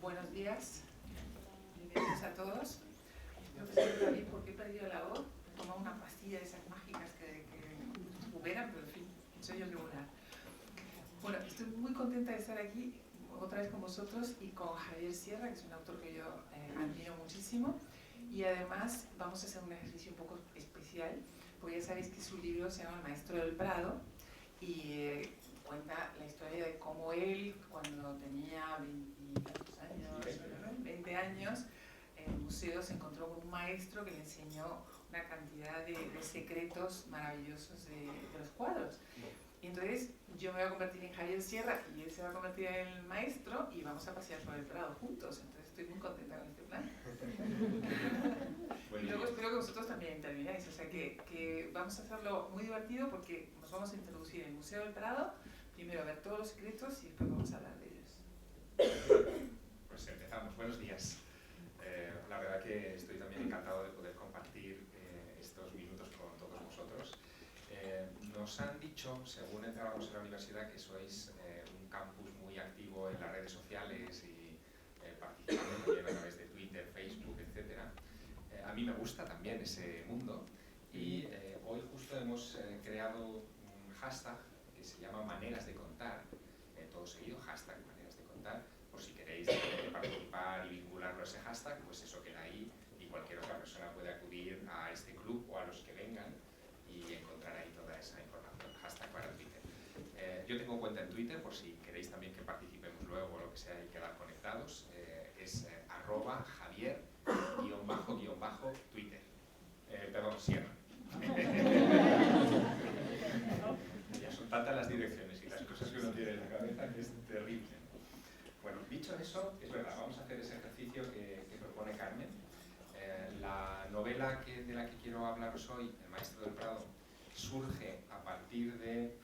Buenos días, bienvenidos a todos. Espero que se oiga bien porque he perdido la voz. He tomado una pastilla de esas mágicas que recuperan, pero en fin, soy yo regular. Bueno, estoy muy contenta de estar aquí otra vez con vosotros y con Javier Sierra, que es un autor que yo admiro muchísimo. Y además vamos a hacer un ejercicio un poco especial, porque ya sabéis que su libro se llama El Maestro del Prado y cuenta la historia de cómo él, cuando tenía 20 años, en el museo se encontró con un maestro que le enseñó una cantidad de secretos maravillosos de los cuadros. Y entonces yo me voy a convertir en Javier Sierra y él se va a convertir en el maestro y vamos a pasear por el Prado juntos. Entonces estoy muy contenta con este plan. Y luego espero que vosotros también intervináis. O sea que vamos a hacerlo muy divertido porque nos vamos a introducir en el Museo del Prado, primero a ver todos los secretos y después vamos a hablar de ellos. Pues empezamos. Buenos días. La verdad que estoy también encantado de poder compartir estos minutos con todos vosotros. Nos han dicho, según entrábamos en la universidad, que sois un campus muy activo en las redes sociales y participando también a través de Twitter, Facebook, etc. A mí me gusta también ese mundo y hoy justo hemos creado un hashtag que se llama Maneras de Contar, todo seguido, hashtag Maneras de Contar, por si queréis participar y vincularlo a ese hashtag, pues eso queda ahí y cualquier otra persona puede acudir a este club o a los que vengan y encontrar ahí toda esa información. Hashtag para Twitter. Yo tengo cuenta en Twitter por si queréis también que participemos luego o lo que sea y quedar conectados. Es @Javier_Twitter. Perdón, Sierra. Ya son tantas las direcciones y las cosas que uno tiene en la cabeza que es terrible. Bueno, dicho eso, es verdad, vamos a hacer ese ejercicio que propone Carmen. La novela de la que quiero hablaros hoy, El Maestro del Prado, surge a partir de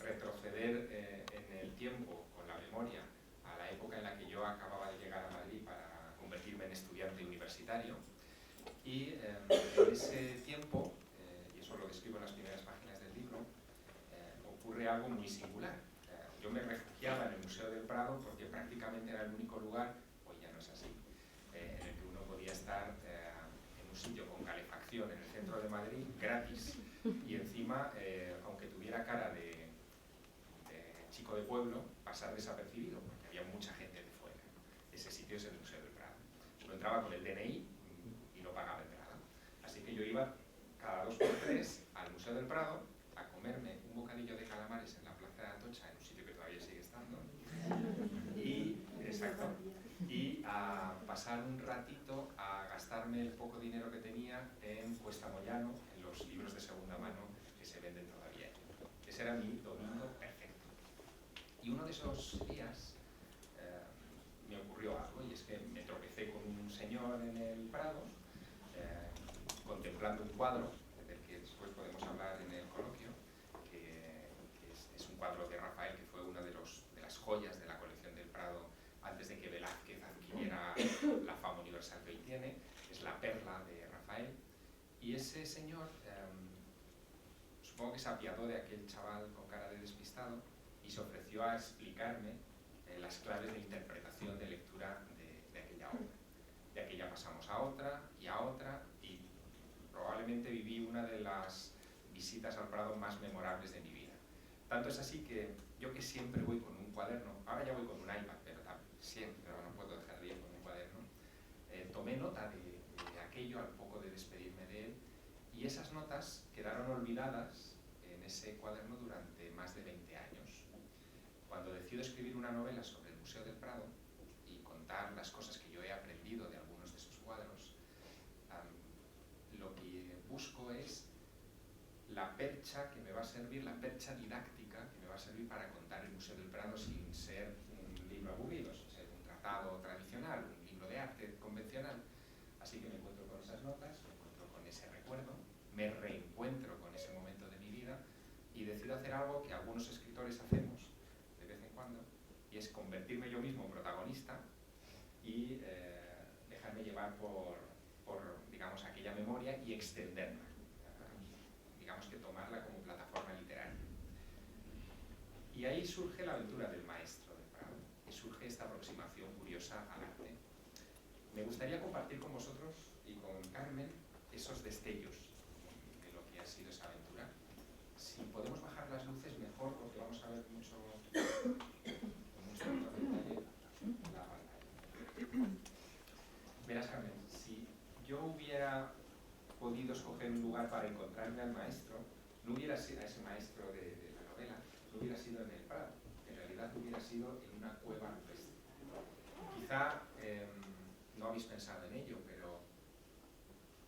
retroceder en el tiempo, con la memoria, a la época en la que yo acababa de llegar a Madrid para convertirme en estudiante universitario. Y en ese tiempo, y eso lo describo en las primeras páginas del libro, ocurre algo muy singular. Yo me refugiaba en el Museo del Prado porque prácticamente era el único lugar, hoy ya no es así, en el que uno podía estar en un sitio con calefacción en el centro de Madrid, gratis, y encima, aunque tuviera cara de chico de pueblo, pasar desapercibido, porque había mucha gente de fuera. Ese sitio es el Museo del Prado. Uno entraba con el DNI y no pagaba entrada. Así que yo iba cada 2 por 3 al Museo del Prado a comerme un bocadillo de calamares en la Plaza de Atocha, en un sitio que todavía sigue estando, y a pasar un ratito a gastarme el poco dinero que tenía en Cuesta Moyano, en los libros de segunda mano que se venden todavía. Ese era mi domingo perfecto. Y uno de esos días me ocurrió algo, y es que me tropecé con un señor en el Prado, contemplando un cuadro, del que después podemos hablar en el coloquio, que es un cuadro de Rafael, que fue una de las joyas de la colección del Prado antes de que Velázquez adquiriera la fama universal que hoy tiene. Es la perla de Rafael. Y ese señor, supongo que se apiadó de aquel chaval con cara de despistado y se ofreció a explicarme las claves de interpretación, de lectura de aquella obra. De aquella pasamos a otra, y probablemente viví una de las visitas al Prado más memorables de mi vida. Tanto es así que yo, que siempre voy con un cuaderno, ahora ya voy con un iPad, pero siempre, no puedo dejar de ir con un cuaderno, tomé nota de aquello al poco de despedirme de él, y esas notas quedaron olvidadas en ese cuaderno durante más de 20 años. Cuando decido escribir una novela sobre el Museo del Prado y contar las cosas que yo he aprendido de algunos de esos cuadros, lo que busco es la percha que me va a servir, la percha didáctica que me va a servir para contar el Museo del Prado sin ser un libro aburrido, sin ser un tratado tradicional, un libro de arte convencional. Así que me encuentro con esas notas, me encuentro con ese recuerdo, me reencuentro con ese momento de mi vida y decido hacer algo que algunos escritores hacemos de vez en cuando, y es convertirme yo mismo en protagonista y dejarme llevar por digamos, aquella memoria y extenderla. Digamos que tomarla como plataforma literaria. Y ahí surge la aventura del Maestro del Prado. surge esta aproximación curiosa al arte. Me gustaría compartir con vosotros y con Carmen esos destellos de lo que ha sido esa aventura. Si podemos bajar las luces mejor, porque vamos a ver mucho detalle la pantalla. Verás, Carmen, si yo hubiera podido escoger un lugar para encontrarme al maestro, no hubiera sido a ese maestro de la novela, no hubiera sido en el Prado, en realidad hubiera sido en una cueva rupestre. Quizá no habéis pensado en ello, pero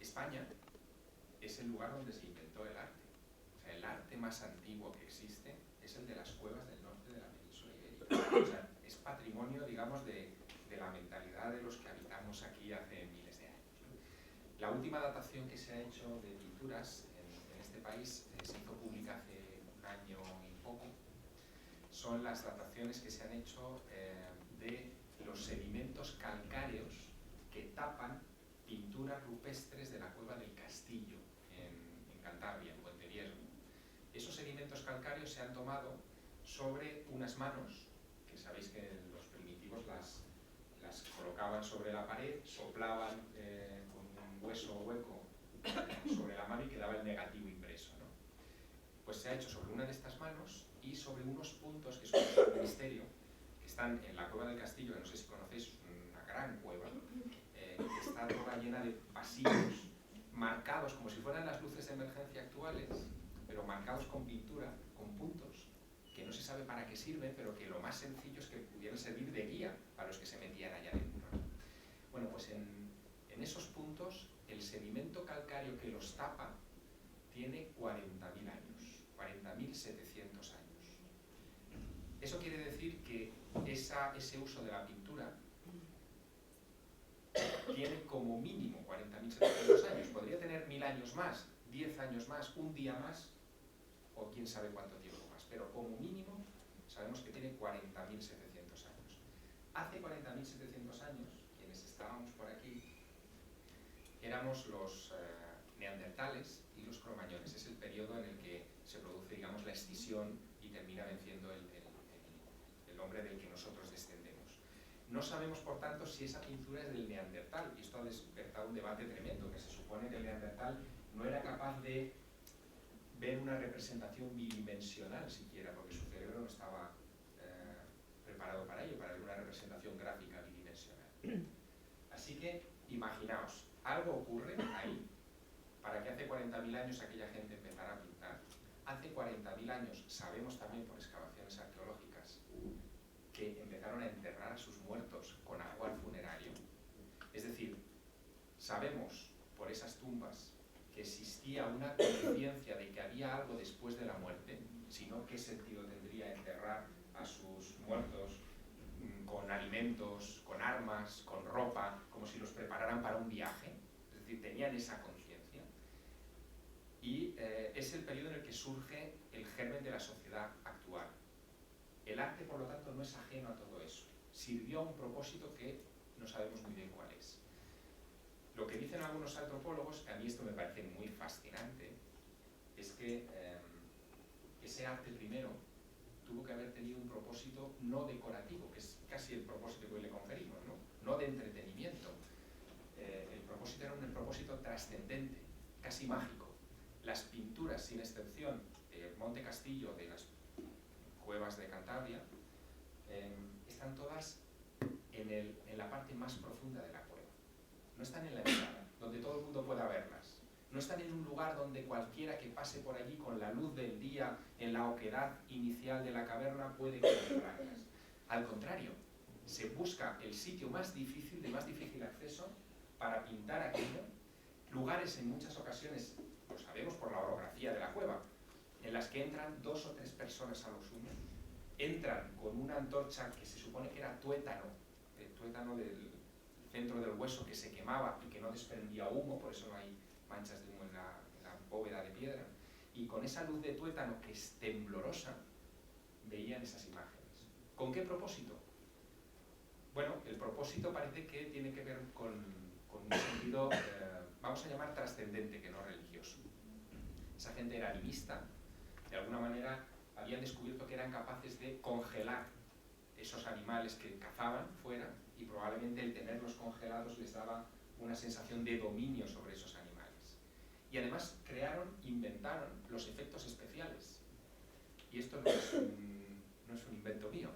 España es el lugar donde se inventó el arte. O sea, el arte más antiguo que existe es el de las cuevas del norte de la península ibérica. O sea, es patrimonio, digamos, de la mentalidad de los que habitamos aquí hace miles de años, ¿no? La última datación que se ha hecho de pinturas en este país se hizo pública hace un año y poco. Son las dataciones que se han hecho de los sedimentos calcáreos que tapan pinturas rupestres de la cueva del Castillo en Cantabria, en Fuenteviesgo. Esos sedimentos calcáreos se han tomado sobre unas manos, que sabéis que los primitivos las colocaban sobre la pared, soplaban con un hueso hueco sobre la mano y quedaba el negativo impreso, ¿no? Pues se ha hecho sobre una de estas manos y sobre unos puntos que son un misterio, que están en la cueva del Castillo, que no sé si conocéis, una gran cueva, que está toda llena de pasillos marcados como si fueran las luces de emergencia actuales, pero marcados con pintura, con puntos, que no se sabe para qué sirven, pero que lo más sencillo es que pudieran servir de guía para los que se metían allá dentro, ¿no? Bueno, pues en esos puntos el sedimento calcáreo que los tapa tiene 40.000 años, 40.700 años. Eso quiere decir que ese uso de la pintura tiene como mínimo 40.700 años. Podría tener 1000 años más, 10 años más, un día más, o quién sabe cuánto tiempo más, pero como mínimo sabemos que tiene 40.700 años. Hace 40.700 años, quienes estábamos por aquí, éramos los neandertales y los cromañones. Es el periodo en el que se produce, digamos, la escisión y termina venciendo el hombre del que nosotros descendemos. No sabemos, por tanto, si esa pintura es del neandertal, y esto ha despertado un debate tremendo, que se supone que el neandertal no era capaz de ver una representación bidimensional siquiera, porque su cerebro no estaba preparado para ello, para ver una representación gráfica bidimensional. Así que, imaginaos, algo ocurre ahí para que hace 40.000 años aquella gente empezara a pintar. Hace 40.000 años, sabemos también por excavaciones arqueológicas, que empezaron a enterrar a sus muertos con ajuar funerario. Es decir, sabemos por esas tumbas que existía una conciencia de que había algo después de la muerte, si no, ¿qué sentido tendría enterrar a sus muertos con alimentos, con armas, con ropa, como si los prepararan para un viaje? Es decir, tenían esa conciencia. Y es el periodo en el que surge el germen de la sociedad actual. El arte, por lo tanto, no es ajeno a todo eso. Sirvió a un propósito que no sabemos muy bien cuál es. Lo que dicen algunos antropólogos, a mí esto me parece muy fascinante, es que ese arte primero tuvo que haber tenido un propósito no decorativo, que es casi el propósito que hoy le conferimos, no de entretenimiento. El propósito era un propósito trascendente, casi mágico. Las pinturas, sin excepción, de Monte Castillo, de las cuevas de Cantabria, están todas en la parte más profunda de la cueva. No están en la entrada, donde todo el mundo pueda verlas. No están en un lugar donde cualquiera que pase por allí con la luz del día en la oquedad inicial de la caverna puede contemplarlas. Al contrario, se busca el sitio más difícil, de más difícil acceso, para pintar aquello. Lugares en muchas ocasiones, lo sabemos por la orografía de la cueva, en las que entran 2 o 3 personas a lo sumo. Entran con una antorcha que se supone que era tuétano, el tuétano del centro del hueso que se quemaba y que no desprendía humo, por eso no hay manchas de humo en la bóveda de piedra. Y con esa luz de tuétano que es temblorosa, veían esas imágenes. ¿Con qué propósito? Bueno, el propósito parece que tiene que ver con un sentido, vamos a llamar trascendente, que no religioso. Esa gente era animista, de alguna manera habían descubierto que eran capaces de congelar esos animales que cazaban fuera, y probablemente el tenerlos congelados les daba una sensación de dominio sobre esos animales. Y además inventaron los efectos especiales. Y esto no es un invento mío.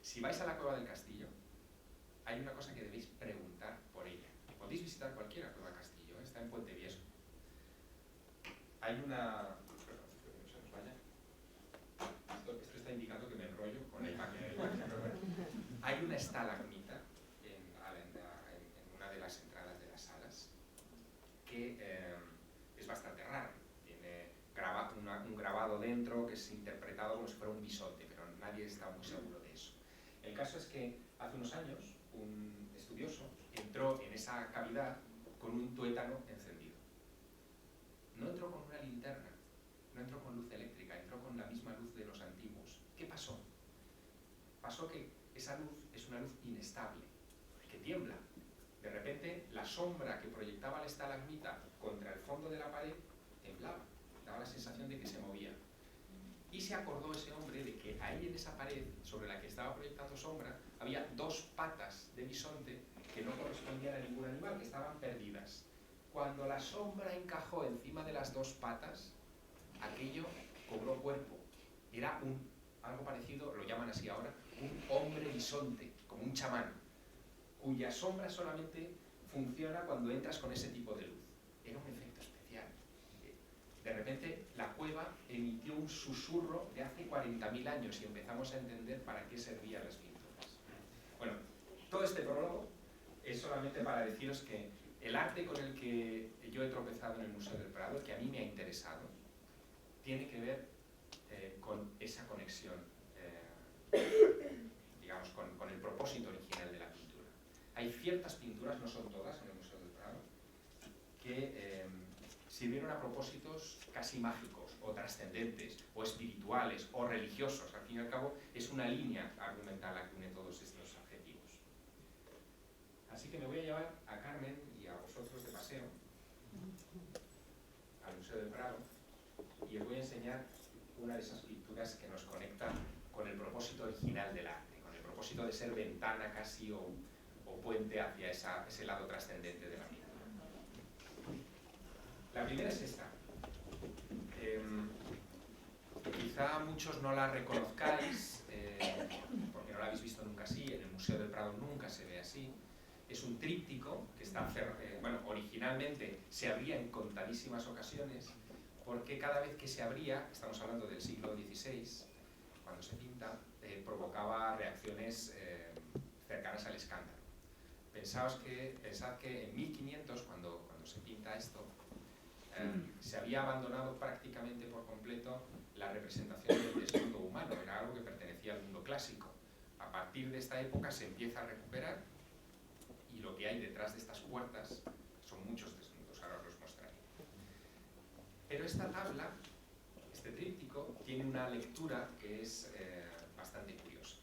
Si vais a la Cueva del Castillo, hay una cosa que debéis preguntar por ella. Podéis visitar cualquier Cueva del Castillo, está en Puente Viejo. Hay una... Perdón, que no se nos vaya. Esto está indicando que me enrollo con la imagen. Pero bueno. Hay una estalagmita en una de las entradas de las salas que es bastante rara. Tiene un grabado dentro que es interpretado como si fuera un bisonte, pero nadie está muy seguro de eso. El caso es que hace unos años un estudioso entró en esa cavidad con un tuétano encendido. No entró con una linterna, no entró con luz eléctrica, entró con la misma luz de los antiguos. ¿Qué pasó? Pasó que esa luz es una luz inestable, que tiembla. De repente, la sombra que proyectaba la estalagmita contra el fondo de la pared temblaba, daba la sensación de que se movía. Y se acordó ese hombre de que ahí en esa pared, sobre la que estaba proyectando sombra, había 2 patas de bisonte que no correspondían a ningún animal, que estaban perdidas. Cuando la sombra encajó encima de las 2 patas, aquello cobró cuerpo. Era algo parecido, lo llaman así ahora, un hombre bisonte, como un chamán, cuya sombra solamente funciona cuando entras con ese tipo de luz. Era un efecto especial. De repente la cueva emitió un susurro de hace 40.000 años y empezamos a entender para qué servían las pinturas. Bueno, todo este prólogo es solamente para deciros que el arte con el que yo he tropezado en el Museo del Prado, el que a mí me ha interesado, tiene que ver con esa conexión, digamos, con el propósito original de la pintura. Hay ciertas pinturas, no son todas en el Museo del Prado, que sirvieron a propósitos casi mágicos, o trascendentes, o espirituales, o religiosos. Al fin y al cabo, es una línea argumental la que une todos estos adjetivos. Así que me voy a llevar a Carmen y a vosotros de paseo al Museo del Prado y os voy a enseñar una de esas pinturas que nos conecta con el propósito original del arte, con el propósito de ser ventana casi o puente hacia ese lado trascendente de la vida. La primera es esta. Quizá muchos no la reconozcáis, porque no la habéis visto nunca así, en el Museo del Prado nunca se ve así. Es un tríptico que está, originalmente se abría en contadísimas ocasiones, porque cada vez que se abría, estamos hablando del siglo XVI, cuando se pinta, provocaba reacciones cercanas al escándalo. Pensad que en 1500, cuando se pinta esto, se había abandonado prácticamente por completo la representación del desnudo humano, era algo que pertenecía al mundo clásico. A partir de esta época se empieza a recuperar y lo que hay detrás de estas puertas son muchos desnudos, ahora os los mostraré. Pero esta tabla, este tríptico, tiene una lectura que es bastante curiosa.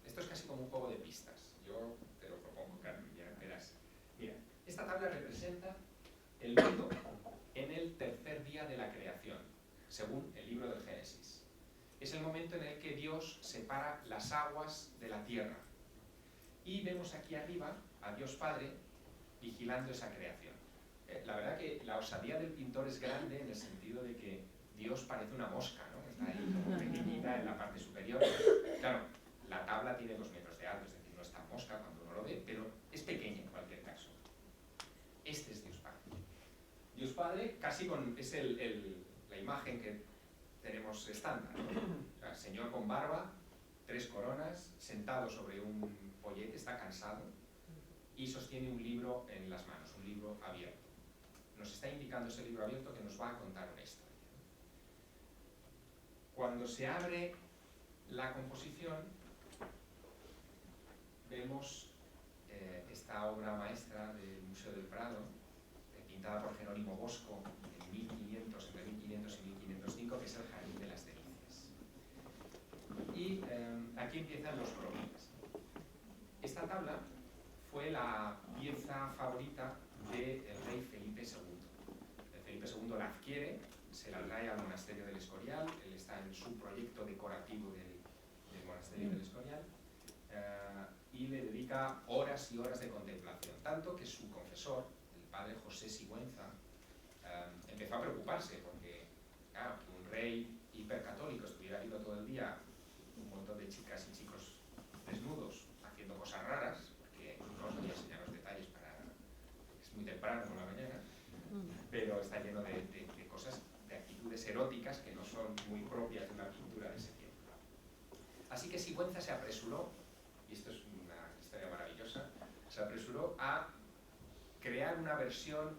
Esto es casi como un juego de pistas. Yo te lo propongo, Carmen, ya verás. Mira, esta tabla representa el mundo en el tercer día de la creación, según el libro del Génesis. Es el momento en el que Dios separa las aguas de la tierra. Y vemos aquí arriba a Dios Padre vigilando esa creación. La verdad que la osadía del pintor es grande en el sentido de que Dios parece una mosca, ¿no? Está ahí como pequeñita en la parte superior. Claro, la tabla tiene 2 metros de alto, es decir, no es tan mosca cuando uno lo ve, pero es pequeña en cualquier caso. Este es Dios Padre. Dios Padre casi es la imagen que tenemos estándar, ¿no? O sea, Señor con barba, 3 coronas, sentado sobre un pollete, está cansado y sostiene un libro en las manos, un libro abierto. Nos está indicando ese libro abierto que nos va a contar una historia. Cuando se abre la composición, vemos esta obra maestra del Museo del Prado, pintada por Jerónimo Bosco en 1500, entre 1500 y 1505, que es el Jardín de las Delicias. Y aquí empiezan los croquis. Esta tabla fue la pieza favorita del rey Felipe II. Felipe II la adquiere, se la trae al monasterio del Escorial, él está en su proyecto decorativo del monasterio del Escorial, y le dedica horas y horas de contemplación, tanto que su confesor, el padre José Sigüenza, empezó a preocuparse porque, claro, que un rey hipercatólico estuviera viendo todo el día un montón de chicas y chicos desnudos haciendo cosas raras, porque no os voy a enseñar los detalles es muy temprano por la mañana, pero está lleno de cosas, de actitudes eróticas que no son muy propias de una cultura de ese tiempo. Así que Sigüenza se apresuró, y esto es una historia maravillosa, se apresuró a crear una versión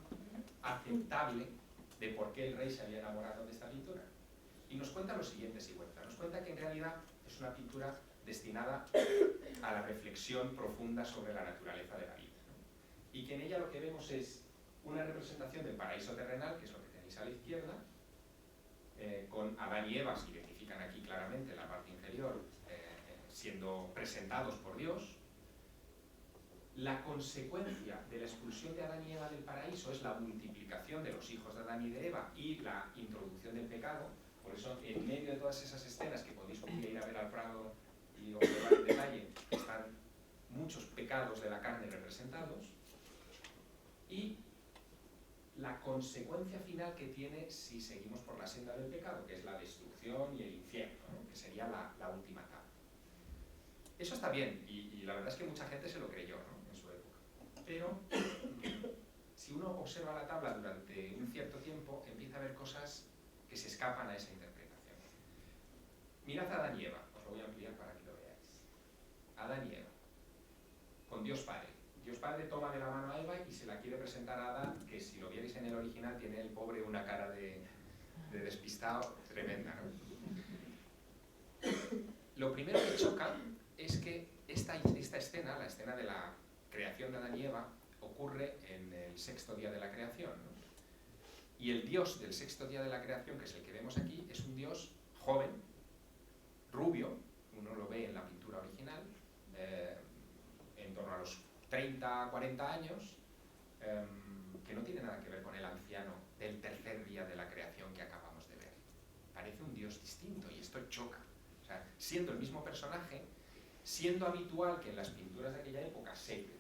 aceptable de por qué el rey se había enamorado de esta pintura. Y nos cuenta lo siguiente Sigüenza, nos cuenta que en realidad es una pintura destinada a la reflexión profunda sobre la naturaleza de la vida, ¿no? Y que en ella lo que vemos es una representación del paraíso terrenal, que es lo que tenéis a la izquierda, con Adán y Eva, se identifican aquí claramente en la parte inferior, siendo presentados por Dios. La consecuencia de la expulsión de Adán y Eva del paraíso es la multiplicación de los hijos de Adán y de Eva y la introducción del pecado. Por eso, en medio de todas esas escenas que podéis un día ir a ver al Prado y observar en detalle, están muchos pecados de la carne representados. Y la consecuencia final que tiene si seguimos por la senda del pecado, que es la destrucción y el infierno, ¿no? Que sería la última etapa. Eso está bien, y la verdad es que mucha gente se lo creyó, ¿no? En su época. Pero si uno observa la tabla durante un cierto tiempo, empieza a ver cosas que se escapan a esa interpretación. Mirad a Adán y Eva, os lo voy a ampliar para que lo veáis. Adán y Eva, con Dios Padre. Dios Padre toma de la mano a Eva y se la quiere presentar a Adán, que si lo vierais en el original tiene el pobre una cara de despistado tremenda, ¿no? Lo primero que choca es que esta escena, la escena de la creación de Adán y Eva, ocurre en el sexto día de la creación, ¿no? Y el Dios del sexto día de la creación, que es el que vemos aquí, es un Dios joven, rubio, uno lo ve en la pintura original, en torno a los 30, 40 años, que no tiene nada que ver con el anciano del tercer día de la creación que acabamos de ver. Parece un Dios distinto y esto choca. O sea, siendo el mismo personaje, siendo habitual que en las pinturas de aquella época,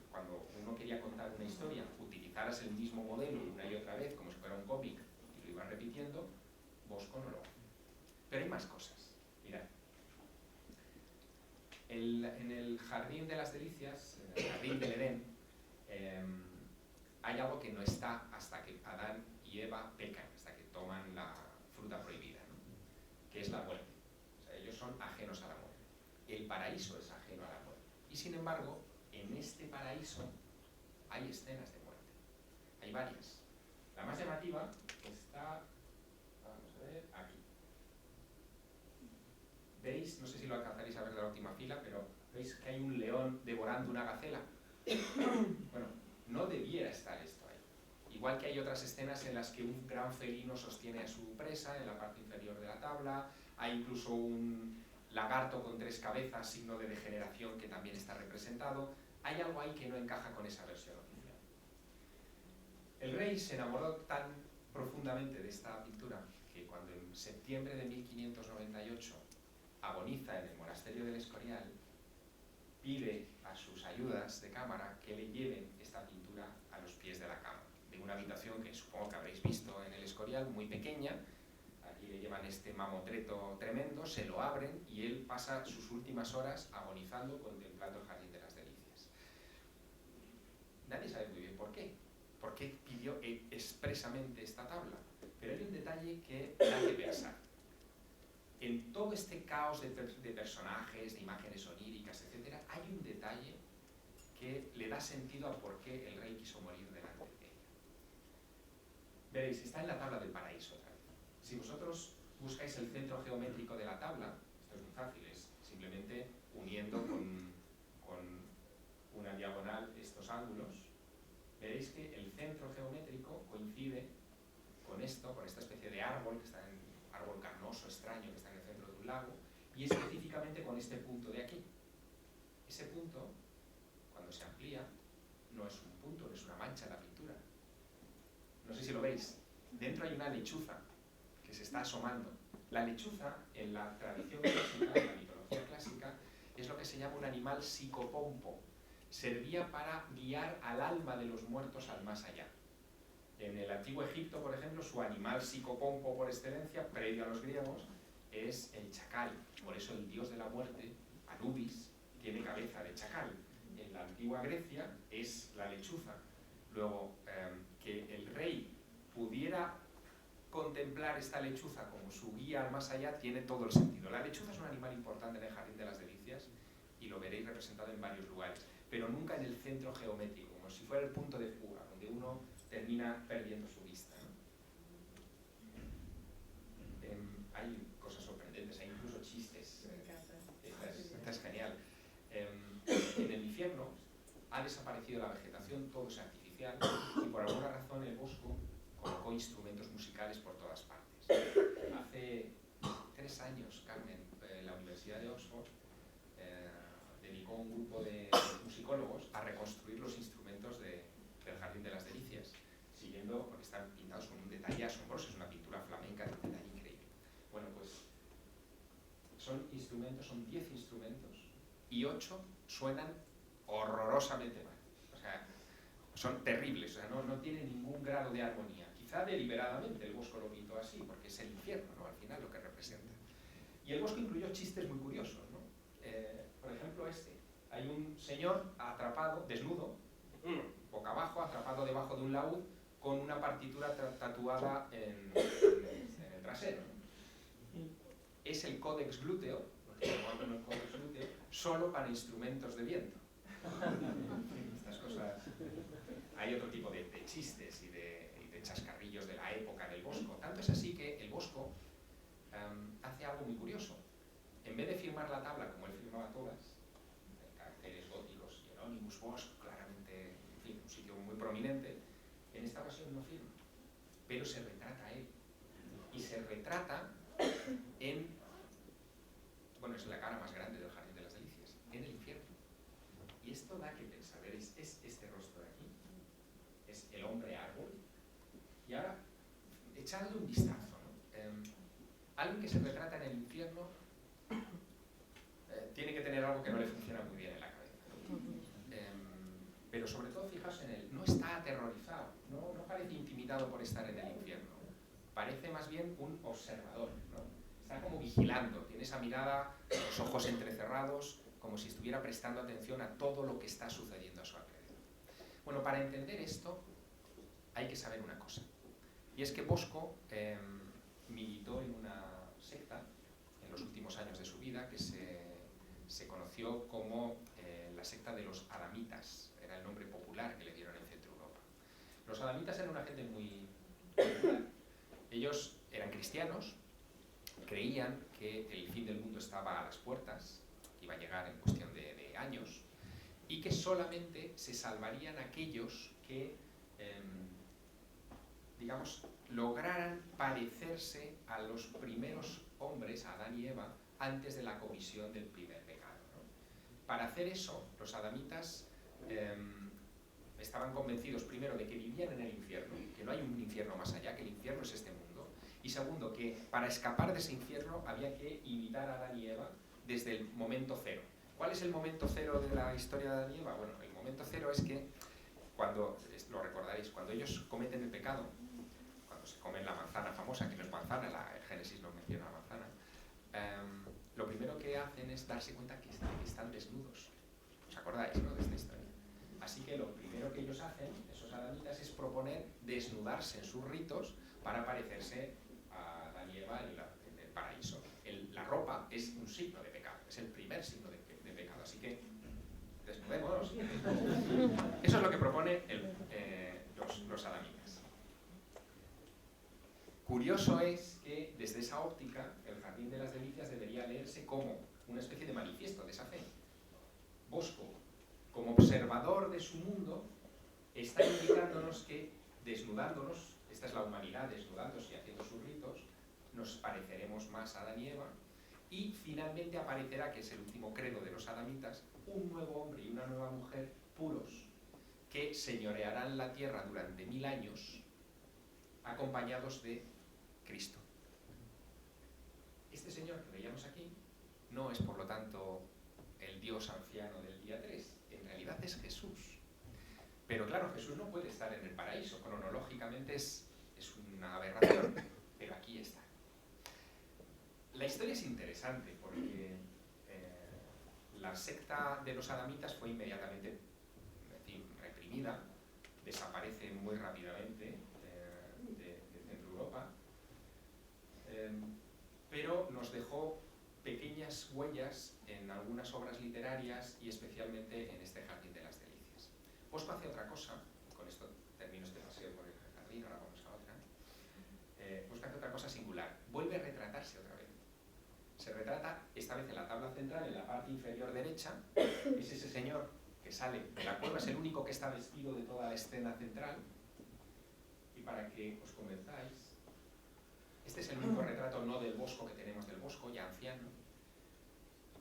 cuando uno quería contar una historia, utilizaras el mismo modelo una y otra vez, como si fuera un cómic, y lo ibas repitiendo, Bosco no lo hace. Pero hay más cosas. Mirad. En el Jardín de las Delicias, en el Jardín del Edén, hay algo que no está hasta que Adán y Eva pecan, hasta que toman la fruta prohibida, ¿no? Que es la muerte. O sea, ellos son ajenos a la muerte. El paraíso es ajeno a la muerte. Y sin embargo, en este paraíso hay escenas de muerte. Hay varias. La más llamativa está, vamos a ver, aquí. ¿Veis? No sé si lo alcanzaréis a ver de la última fila, pero ¿veis que hay un león devorando una gacela? Bueno, no debiera estar esto ahí. Igual que hay otras escenas en las que un gran felino sostiene a su presa en la parte inferior de la tabla, hay incluso un lagarto con 3 cabezas, signo de degeneración, que también está representado. Hay algo ahí que no encaja con esa versión oficial. El rey se enamoró tan profundamente de esta pintura que cuando en septiembre de 1598 agoniza en el monasterio del Escorial, pide a sus ayudas de cámara que le lleven esta pintura a los pies de la cama, de una habitación que supongo que habréis visto en el Escorial, muy pequeña. Aquí le llevan este mamotreto tremendo, se lo abren y él pasa sus últimas horas agonizando, contemplando el Jardín de las Delicias. Nadie sabe muy bien por qué pidió expresamente esta tabla, pero hay un detalle que da que pensar. En todo este caos de personajes, de imágenes oníricas, etc., hay un detalle que le da sentido a por qué el rey quiso morir delante de ella. Veréis, está en la tabla del paraíso otra vez. Si vosotros buscáis el centro geométrico de la tabla, esto es muy fácil, es simplemente uniendo con una diagonal estos ángulos, veréis que el centro geométrico coincide con esto, con esta especie de árbol, que está en árbol carnoso, extraño, que está en el centro de un lago, y específicamente con este punto de aquí. Ese punto, cuando se amplía, no es un punto, no es una mancha en la pintura. No sé si lo veis. Dentro hay una lechuza que se está asomando. La lechuza, en la tradición clásica, en la mitología clásica, es lo que se llama un animal psicopompo. servía para guiar al alma de los muertos al más allá. En el antiguo Egipto, por ejemplo, su animal psicopompo por excelencia, previo a los griegos, es el chacal. Por eso el dios de la muerte, Anubis, tiene cabeza de chacal. En la antigua Grecia es la lechuza. Luego, que el rey pudiera contemplar esta lechuza como su guía al más allá tiene todo el sentido. La lechuza es un animal importante en el Jardín de las Delicias y lo veréis representado en varios lugares, pero nunca en el centro geométrico, como si fuera el punto de fuga, donde uno termina perdiendo su vista, ¿no? Hay cosas sorprendentes, hay incluso chistes. Esta es genial. En el infierno ha desaparecido la vegetación, todo es artificial, y por alguna razón el Bosco colocó instrumentos musicales por todas partes. Hace 3 años, Carmen, la Universidad de Oxford dedicó un grupo de musicólogos a reconstruir los instrumentos del Jardín de las Delicias, siguiendo, porque están pintados con un detalle asombroso, es una pintura flamenca de un detalle increíble. Bueno, pues son 10 instrumentos y 8 suenan horrorosamente mal. O sea, son terribles, o sea, no tienen ningún grado de armonía. Quizá deliberadamente el Bosco lo pintó así, porque es el infierno, ¿no? Al final lo que representa. Y el Bosco incluyó chistes muy curiosos, ¿no? Por ejemplo, hay un señor atrapado, desnudo, boca abajo, atrapado debajo de un laúd, con una partitura tatuada en el trasero, ¿no? Es el Codex Glúteo, el Codex Glúteo, solo para instrumentos de viento. Estas cosas. Hay otro tipo de chistes y de chascarrillos de la época del Bosco. Tanto es así que el Bosco hace algo muy curioso. En vez de firmar la tabla como él firmaba todas, en caracteres góticos, Hieronymus Bosch, claramente, en fin, un sitio muy prominente, en esta ocasión no firma, pero se retrata a él. Y se retrata bueno, es la cara más grande del Jardín de las Delicias, en el infierno. Y esto da que pensar, ¿veis? Es este rostro de aquí, es el hombre árbol. Y ahora, echadle un vistazo, ¿no? Alguien que se retrata en el infierno tiene que tener algo que no le funciona muy bien en la cabeza, ¿no? Pero sobre todo, fijaos en él, no está aterrorizado, no parece intimidado por estar en el infierno, parece más bien un observador, ¿no? Está como vigilando, tiene esa mirada, los ojos entrecerrados, como si estuviera prestando atención a todo lo que está sucediendo a su alrededor. Bueno, para entender esto hay que saber una cosa, y es que Bosco militó en una secta en los últimos años de su vida que se conoció como la secta de los adamitas, era el nombre popular que le dieron en Centro Europa. Los adamitas eran una gente muy popular. Ellos eran cristianos, creían que el fin del mundo estaba a las puertas, que iba a llegar en cuestión de años, y que solamente se salvarían aquellos que, digamos, lograran parecerse a los primeros hombres, a Adán y Eva, antes de la comisión del primer pecado, ¿no? Para hacer eso, los adamitas estaban convencidos, primero, de que vivían en el infierno, que no hay un infierno más allá, que el infierno es este mundo, y segundo, que para escapar de ese infierno había que imitar a Adán y Eva desde el momento cero. ¿Cuál es el momento cero de la historia de Adán y Eva? Bueno, el momento cero es que, cuando, lo recordaréis, cuando ellos cometen el pecado, cuando se comen la manzana famosa, que no es manzana, el Génesis no menciona la manzana, lo primero que hacen es darse cuenta que están desnudos. ¿Os acordáis, no, de esta historia? Así que lo primero que ellos hacen, esos adamitas, es proponer desnudarse en sus ritos para parecerse a Adán y Eva en el paraíso. La ropa es un signo de pecado, es el primer signo de pecado, así que desnudémonos. Eso es lo que propone los adamitas. Curioso es que desde esa óptica el Jardín de las Delicias debería leerse como una especie de manifiesto de esa fe. Bosco, como observador de su mundo, está indicándonos que desnudándonos, esta es la humanidad desnudándose y haciendo sus ritos, nos pareceremos más a Adán y Eva, y finalmente aparecerá, que es el último credo de los adamitas, un nuevo hombre y una nueva mujer puros, que señorearán la tierra durante 1000 años, acompañados de Cristo. Este señor que veíamos aquí no es, por lo tanto, el Dios anciano del día 3, en realidad es Jesús. claro, Jesús no puede estar en el paraíso, cronológicamente es una aberración, pero aquí está. La historia es interesante porque la secta de los adamitas fue inmediatamente reprimida, desaparece muy rápidamente de Centro Europa, pero nos dejó pequeñas huellas en algunas obras literarias y especialmente en este Jardín de las Delicias. Bosco hace otra cosa, con esto termino este paseo por el jardín, ahora vamos a otra. Bosco hace otra cosa singular, vuelve a retratarse otra vez. Se retrata, esta vez en la tabla central, en la parte inferior derecha, es ese señor que sale de la cueva, es el único que está vestido de toda la escena central, y para que os convenzáis, este es el único retrato no del Bosco que tenemos del Bosco, ya anciano.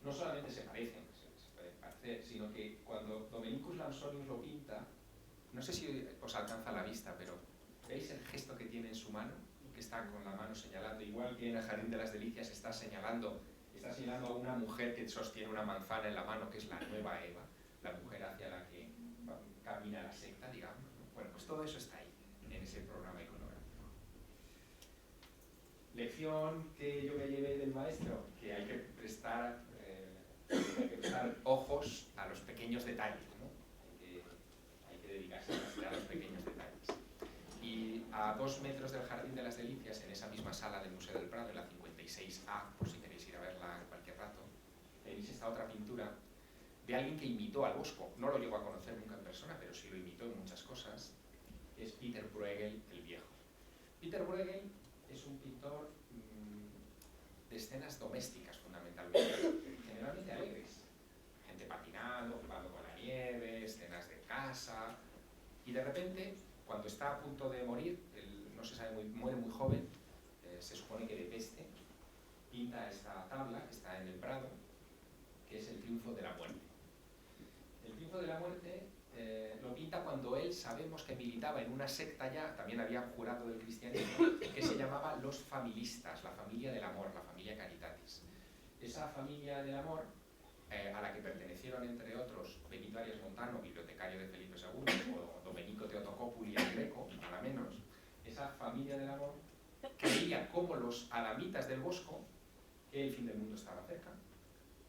No solamente se parecen, se pueden parecer, sino que cuando Dominicus Lansonius lo pinta, no sé si os alcanza la vista, pero ¿veis el gesto que tiene en su mano? Que está con la mano señalando, igual que en el Jardín de las Delicias está señalando a una mujer que sostiene una manzana en la mano, que es la nueva Eva, la mujer hacia la que camina la secta, digamos, ¿no? Bueno, pues todo eso está ahí, en ese programa iconográfico. Lección que yo me llevé del maestro, que hay que prestar ojos a los pequeños detalles, ¿no? Hay que dedicarse a los pequeños detalles. Y a 2 metros del Jardín de las Delicias, en esa misma sala del Museo del Prado, en la 56A, por si queréis ir a verla en cualquier rato, veréis esta otra pintura de alguien que imitó al Bosco. No lo llego a conocer nunca en persona, pero sí lo imitó en muchas cosas. Es Peter Bruegel el Viejo. Peter Bruegel es un pintor de escenas domésticas, fundamentalmente, generalmente alegres. Gente patinando, jugando con la nieve, escenas de casa, y de repente, cuando está a punto de morir, no se sabe, muere muy joven, se supone que de peste, pinta esta tabla que está en el Prado, que es el triunfo de la muerte. El triunfo de la muerte lo pinta cuando él, sabemos que militaba en una secta ya, también había jurado del cristianismo, que se llamaba los familistas, la familia del amor, la familia Caritatis. Esa familia del amor, a la que pertenecieron entre otros Benito Arias Montano, bibliotecario de Felipe II, o Domenico Teotocópuli el Greco, nada menos, esa familia del amor creía, como los adamitas del Bosco, que el fin del mundo estaba cerca,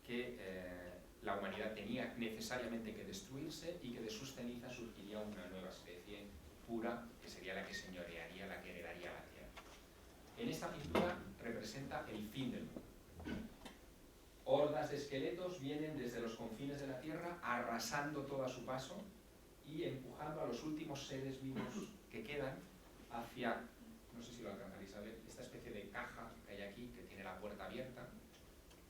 que la humanidad tenía necesariamente que destruirse y que de sus cenizas surgiría una nueva especie pura, que sería la que señorearía, la que heredaría la tierra. En esta pintura representa el fin del mundo. Hordas de esqueletos vienen desde los confines de la tierra, arrasando todo a su paso y empujando a los últimos seres vivos que quedan hacia, no sé si lo alcanzaréis a ver, esta especie de caja que hay aquí, que tiene la puerta abierta.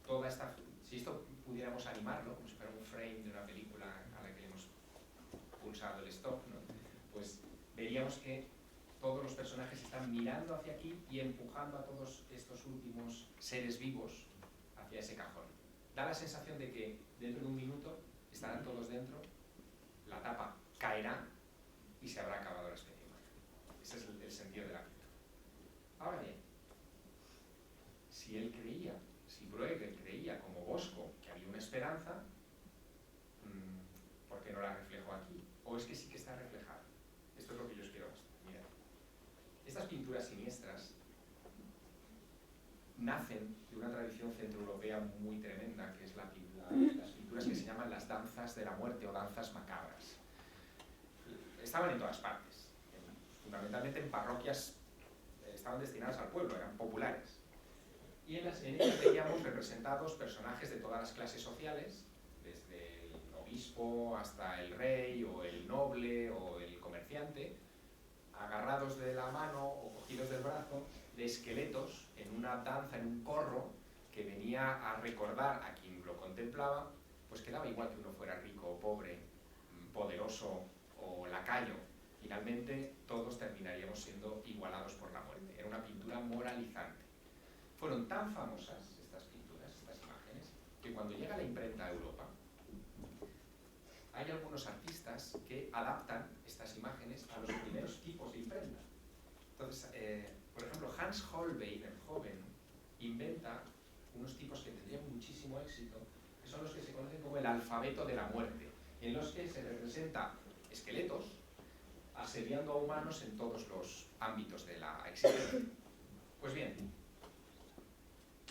Toda esta, si esto pudiéramos animarlo, como si fuera un frame de una película a la que hemos pulsado el stop, ¿no? Pues veríamos que todos los personajes están mirando hacia aquí y empujando a todos estos últimos seres vivos hacia ese cajón. Da la sensación de que dentro de un minuto estarán todos dentro, la tapa caerá y se habrá acabado la especie humana. Ese es el sentido de la pintura. Ahora bien, si él creía, si Bruegel creía como Bosco que había una esperanza, ¿por qué no la reflejo aquí? ¿O es que sí que está reflejada? Esto es lo que yo os quiero mostrar. Mirad. Estas pinturas siniestras nacen de una tradición centroeuropea muy tremenda, que es las pinturas que se llaman las danzas de la muerte o danzas macabras. Estaban en todas partes, fundamentalmente en parroquias, estaban destinadas al pueblo, eran populares. Y en ellas veíamos representados personajes de todas las clases sociales, desde el obispo hasta el rey, o el noble, o el comerciante, agarrados de la mano o cogidos del brazo, de esqueletos en una danza, en un corro, que venía a recordar a quien lo contemplaba, pues que daba igual que uno fuera rico o pobre, poderoso o lacayo. Finalmente todos terminaríamos siendo igualados por la muerte. Era una pintura moralizante. Fueron tan famosas estas pinturas, estas imágenes, que cuando llega la imprenta a Europa, hay algunos artistas que adaptan estas imágenes a los primeros tipos de imprenta. Entonces, por ejemplo, Hans Holbein, el joven, inventa unos tipos que tendrían muchísimo éxito, que son los que se conocen como el alfabeto de la muerte, en los que se representa esqueletos asediando a humanos en todos los ámbitos de la existencia. Pues bien,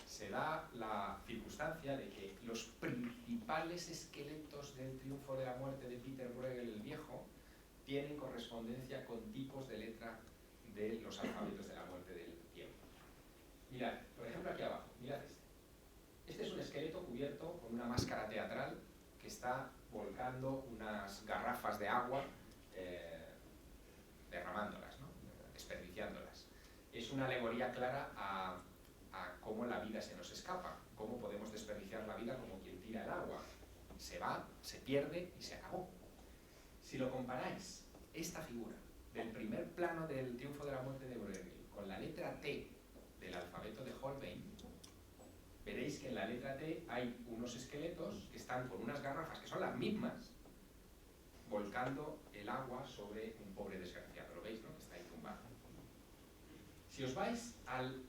se da la circunstancia de que los principales esqueletos del triunfo de la muerte de Peter Bruegel el Viejo tienen correspondencia con tipos de letra de los alfabetos de la muerte del tiempo. Mirad, por ejemplo aquí abajo, mirad este. Este es un esqueleto cubierto con una máscara teatral que está volcando unas garrafas de agua, derramándolas, ¿no? Desperdiciándolas. Es una alegoría clara a cómo la vida se nos escapa, cómo podemos desperdiciar la vida como quien tira el agua. Se va, se pierde y se acabó. Si lo comparáis, esta figura del primer plano del triunfo de la muerte de Bruegel con la letra T del alfabeto de Holbein, veréis que en la letra T hay unos esqueletos que están con unas garrafas que son las mismas, volcando el agua sobre un pobre desgraciado. ¿Lo veis, no? Que está ahí tumbado. Si os vais al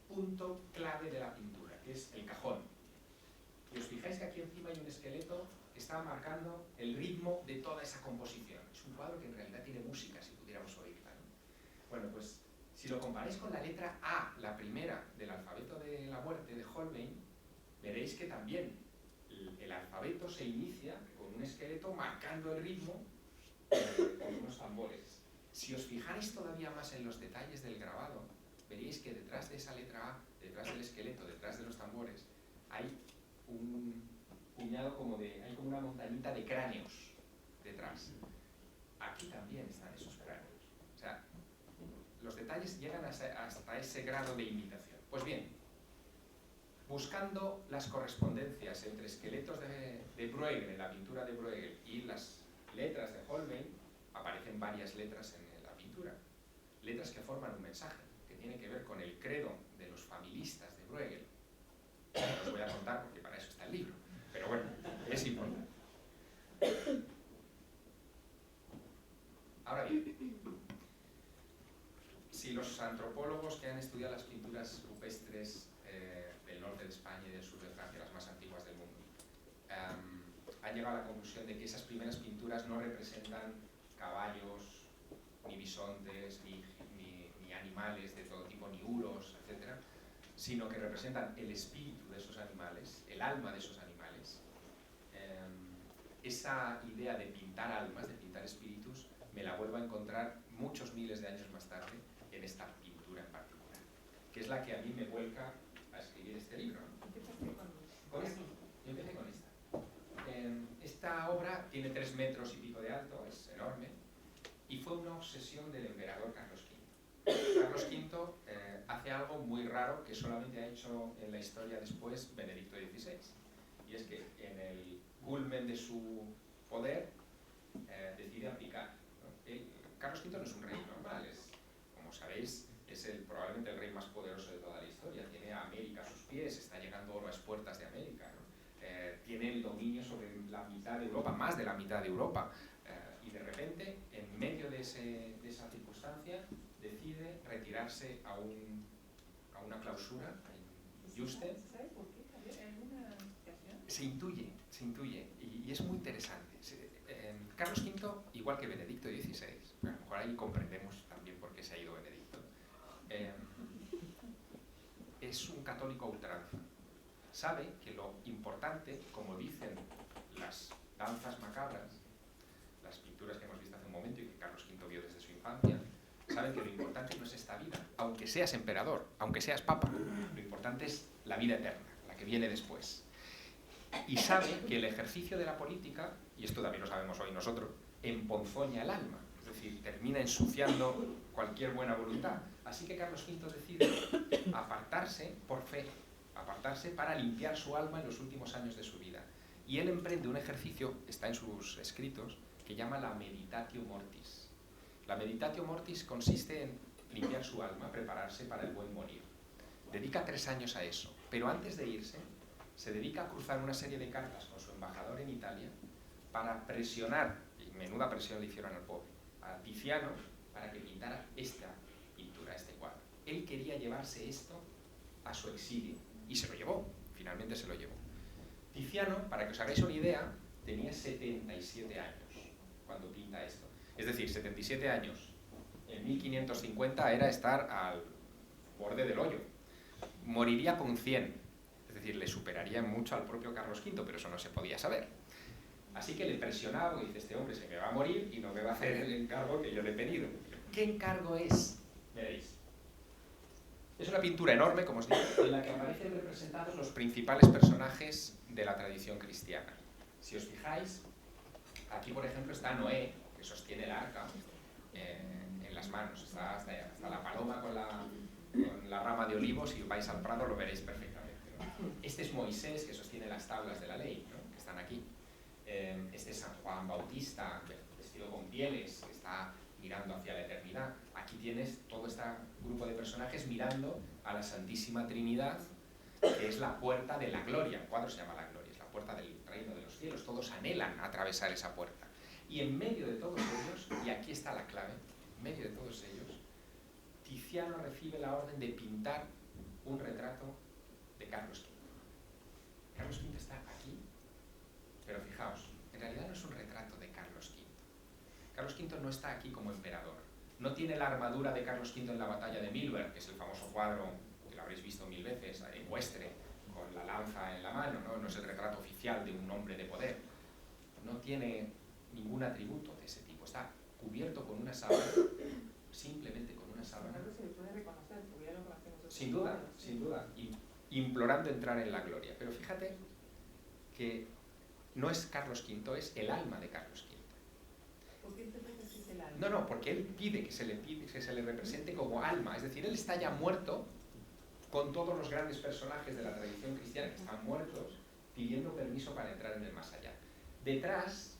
punto clave de la pintura, que es el cajón, y os fijáis que aquí encima hay un esqueleto que está marcando el ritmo de toda esa composición. Es un cuadro que en realidad tiene música, si pudiéramos oírla, ¿no? Bueno, pues si lo comparáis con la letra A, la primera del alfabeto de la muerte de Holbein, veréis que también el alfabeto se inicia con un esqueleto marcando el ritmo con unos tambores. Si os fijáis todavía más en los detalles del grabado, veréis que detrás de esa letra A, detrás del esqueleto, detrás de los tambores, hay un puñado hay como una montañita de cráneos detrás. Aquí también están esos cráneos. O sea, los detalles llegan hasta ese grado de imitación. Pues bien, buscando las correspondencias entre esqueletos de Bruegel, en la pintura de Bruegel, y las letras de Holbein, aparecen varias letras en la pintura. Letras que forman un mensaje, que tiene que ver con el credo de los familistas de Bruegel. No os voy a contar porque para eso está el libro, pero bueno, es importante. Ahora bien, si los antropólogos que han estudiado las pinturas rupestres del norte de España y del sur de Francia, las más antiguas del mundo, han llegado a la conclusión de que esas primeras pinturas no representan caballos, ni bisontes, ni animales de todo tipo, ni huros, etc., sino que representan el espíritu de esos animales, el alma de esos animales. Esa idea de pintar almas, de pintar espíritus, me la vuelvo a encontrar muchos miles de años más tarde en esta pintura en particular, que es la que a mí me vuelca a escribir este libro, ¿no? ¿Empezaste Con esta. Yo empecé con esta. Esta obra tiene 3 metros y pico de alto, es enorme, y fue una obsesión del emperador Carlos V. Carlos V hace algo muy raro que solamente ha hecho en la historia después Benedicto XVI, y es que en el culmen de su poder decide abdicar, ¿no? Carlos V no es un rey normal, como sabéis, es probablemente el rey más poderoso de toda la historia. Tiene a América a sus pies, está llegando oro a las puertas de América, ¿no? Tiene el dominio sobre la mitad de Europa, más de la mitad de Europa, y de repente, en medio de esa circunstancia, decide retirarse a una clausura en Yuste. ¿Sabes por qué? ¿Alguna explicación? Se intuye, y es muy interesante. Carlos V, igual que Benedicto XVI, a lo mejor ahí comprendemos también por qué se ha ido Benedicto, es un católico a ultranza. Sabe que lo importante, como dicen las danzas macabras, las pinturas que hemos visto hace un momento y que Carlos V vio desde su infancia, saben que lo importante no es esta vida, aunque seas emperador, aunque seas papa, lo importante es la vida eterna, la que viene después. Y sabe que el ejercicio de la política, y esto también lo sabemos hoy nosotros, emponzoña el alma, es decir, termina ensuciando cualquier buena voluntad. Así que Carlos V decide apartarse por fe, apartarse para limpiar su alma en los últimos años de su vida. Y él emprende un ejercicio, está en sus escritos, que llama la meditatio mortis. La meditatio mortis consiste en limpiar su alma, prepararse para el buen morir. Dedica 3 años a eso, pero antes de irse, se dedica a cruzar una serie de cartas con su embajador en Italia para presionar, y menuda presión le hicieron al pobre, a Tiziano para que pintara esta pintura, este cuadro. Él quería llevarse esto a su exilio y se lo llevó, finalmente se lo llevó. Tiziano, para que os hagáis una idea, tenía 77 años cuando pinta esto. Es decir, 77 años en 1550 era estar al borde del hoyo. Moriría con 100, es decir, le superaría mucho al propio Carlos V, pero eso no se podía saber. Así que le presionaba y dice, este hombre se me va a morir y no me va a hacer el encargo que yo le he pedido. ¿Qué encargo es? Veréis. Es una pintura enorme, como os digo, en la que aparecen representados los principales personajes de la tradición cristiana. Si os fijáis, aquí por ejemplo está Noé, que sostiene el arca en las manos. Está la paloma con la rama de olivo. Si vais al Prado lo veréis perfectamente, ¿no? Este es Moisés, que sostiene las tablas de la ley, ¿no? Que están aquí. Este es San Juan Bautista, vestido con pieles, que está mirando hacia la eternidad. Aquí tienes todo este grupo de personajes mirando a la Santísima Trinidad, que es la puerta de la gloria. El cuadro se llama La Gloria, es la puerta del reino de los cielos. Todos anhelan atravesar esa puerta. Y en medio de todos ellos, y aquí está la clave, en medio de todos ellos, Tiziano recibe la orden de pintar un retrato de Carlos V. Carlos V está aquí, pero fijaos, en realidad no es un retrato de Carlos V. Carlos V no está aquí como emperador. No tiene la armadura de Carlos V en la batalla de Milberg, que es el famoso cuadro que lo habréis visto 1000 veces, ecuestre, con la lanza en la mano, ¿no? No es el retrato oficial de un hombre de poder. No tiene ningún atributo de ese tipo. Está cubierto con una sábana, simplemente con una sábana. Se le puede reconocer, porque ya lo conocemos. Sin duda, sin duda. Implorando entrar en la gloria. Pero fíjate que no es Carlos V, es el alma de Carlos V. ¿Por qué interpretas que es el alma? No, porque él pide que se le represente como alma. Es decir, él está ya muerto, con todos los grandes personajes de la tradición cristiana que están muertos, pidiendo permiso para entrar en el más allá. Detrás,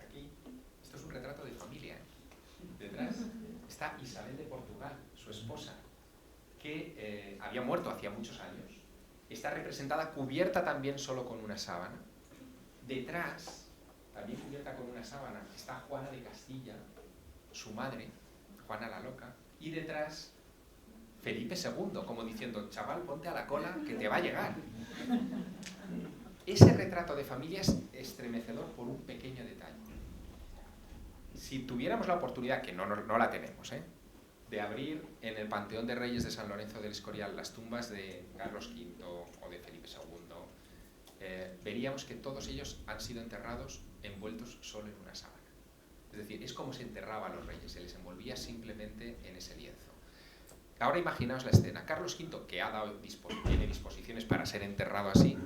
aquí, esto es un retrato de familia, ¿eh? Detrás está Isabel de Portugal, su esposa, que había muerto hacía muchos años. Está representada cubierta también solo con una sábana. Detrás, también cubierta con una sábana, está Juana de Castilla, su madre, Juana la Loca, y detrás Felipe II, como diciendo, chaval, ponte a la cola que te va a llegar. Ese retrato de familia es estremecedor por un pequeño detalle. Si tuviéramos la oportunidad, que no la tenemos, de abrir en el Panteón de Reyes de San Lorenzo del Escorial las tumbas de Carlos V o de Felipe II, veríamos que todos ellos han sido enterrados envueltos solo en una sábana. Es decir, es como se enterraba a los reyes, se les envolvía simplemente en ese lienzo. Ahora imaginaos la escena. Carlos V, que tiene disposiciones para ser enterrado así,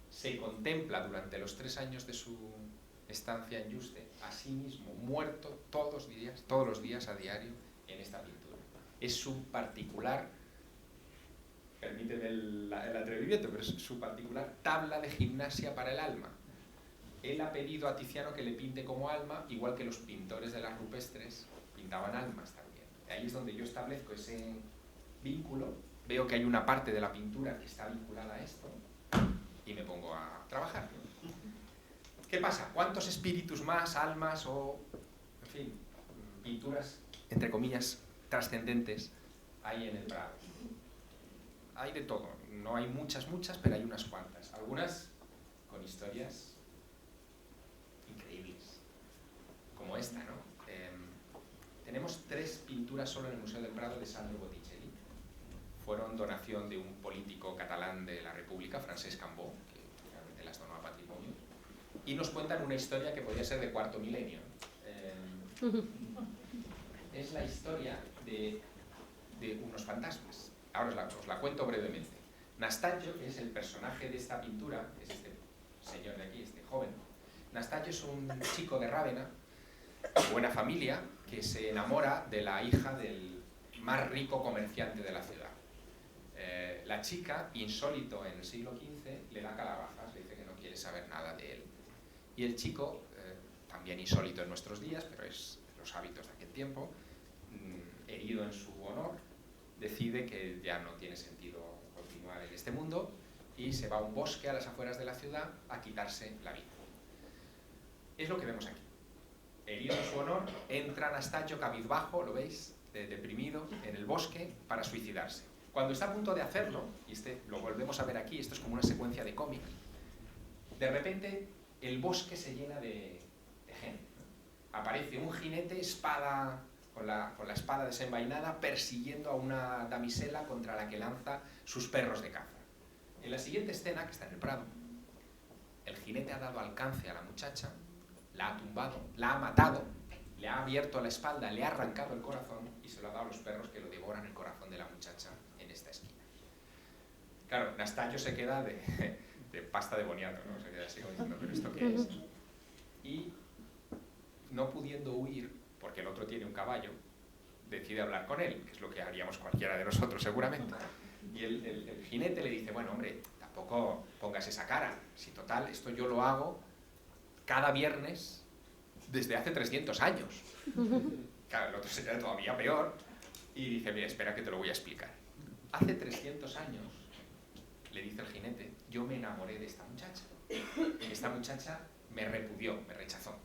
se contempla durante los 3 años de su estancia en Yuste a sí mismo muerto todos los días a diario en esta pintura. Es su particular, permíteme el atrevimiento, pero es su particular tabla de gimnasia para el alma. Él ha pedido a Tiziano que le pinte como alma, igual que los pintores de las rupestres pintaban almas también. Ahí es donde yo establezco ese vínculo, veo que hay una parte de la pintura que está vinculada a esto y me pongo a trabajar. ¿Qué pasa? ¿Cuántos espíritus más, almas o, en fin, pinturas, entre comillas, trascendentes hay en el Prado? Hay de todo, no hay muchas, pero hay unas cuantas. Algunas con historias increíbles, como esta, ¿no? Tenemos 3 pinturas solo en el Museo del Prado de Sandro Botticelli. Fueron donación de un político catalán de la República, Francesc Cambó, que realmente las donó a patrimonio. Y nos cuentan una historia que podría ser de cuarto milenio. Es la historia de unos fantasmas. Ahora os la cuento brevemente. Nastagio, que es el personaje de esta pintura, es este señor de aquí, este joven. Nastagio es un chico de Rávena, de buena familia, que se enamora de la hija del más rico comerciante de la ciudad. La chica, insólito en el siglo XV, le da calabazas, le dice que no quiere saber nada de él. Y el chico, también insólito en nuestros días, pero es los hábitos de aquel tiempo, herido en su honor, decide que ya no tiene sentido continuar en este mundo y se va a un bosque a las afueras de la ciudad a quitarse la vida. Es lo que vemos aquí. Herido en su honor, entra Nastagio cabizbajo, ¿lo veis? Deprimido, en el bosque para suicidarse. Cuando está a punto de hacerlo, y lo volvemos a ver aquí, esto es como una secuencia de cómic, de repente el bosque se llena de gente, ¿no? aparece un jinete con la espada desenvainada persiguiendo a una damisela contra la que lanza sus perros de caza. En la siguiente escena, que está en el prado, el jinete ha dado alcance a la muchacha, la ha tumbado, la ha matado, le ha abierto la espalda, le ha arrancado el corazón y se lo ha dado a los perros que lo devoran el corazón de la muchacha en esta esquina. Claro, Nastallo se queda de pasta de boniato, ¿no? Se queda así como diciendo, ¿pero esto qué es? Y no pudiendo huir, porque el otro tiene un caballo, decide hablar con él, que es lo que haríamos cualquiera de nosotros seguramente. Y el jinete le dice, bueno, hombre, tampoco pongas esa cara, si total, esto yo lo hago cada viernes desde hace 300 años. Claro, el otro sería todavía peor y dice, mira, espera que te lo voy a explicar. Hace 300 años, le dice el jinete, yo me enamoré de esta muchacha. Esta muchacha me repudió, me rechazó.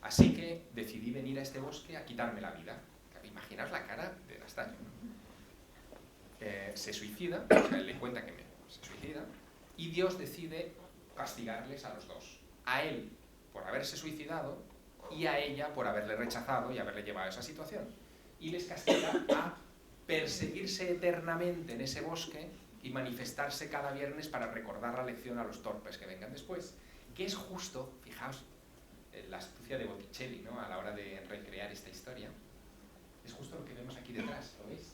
Así que decidí venir a este bosque a quitarme la vida. Imaginaos la cara de Nastallo, ¿no? Se suicida, o sea, él le cuenta que se suicida, y Dios decide castigarles a los dos. A él por haberse suicidado y a ella por haberle rechazado y haberle llevado a esa situación. Y les castiga a perseguirse eternamente en ese bosque y manifestarse cada viernes para recordar la lección a los torpes que vengan después. Que es justo, fijaos, la astucia de Botticelli, ¿no? A la hora de recrear esta historia. Es justo lo que vemos aquí detrás, ¿lo veis?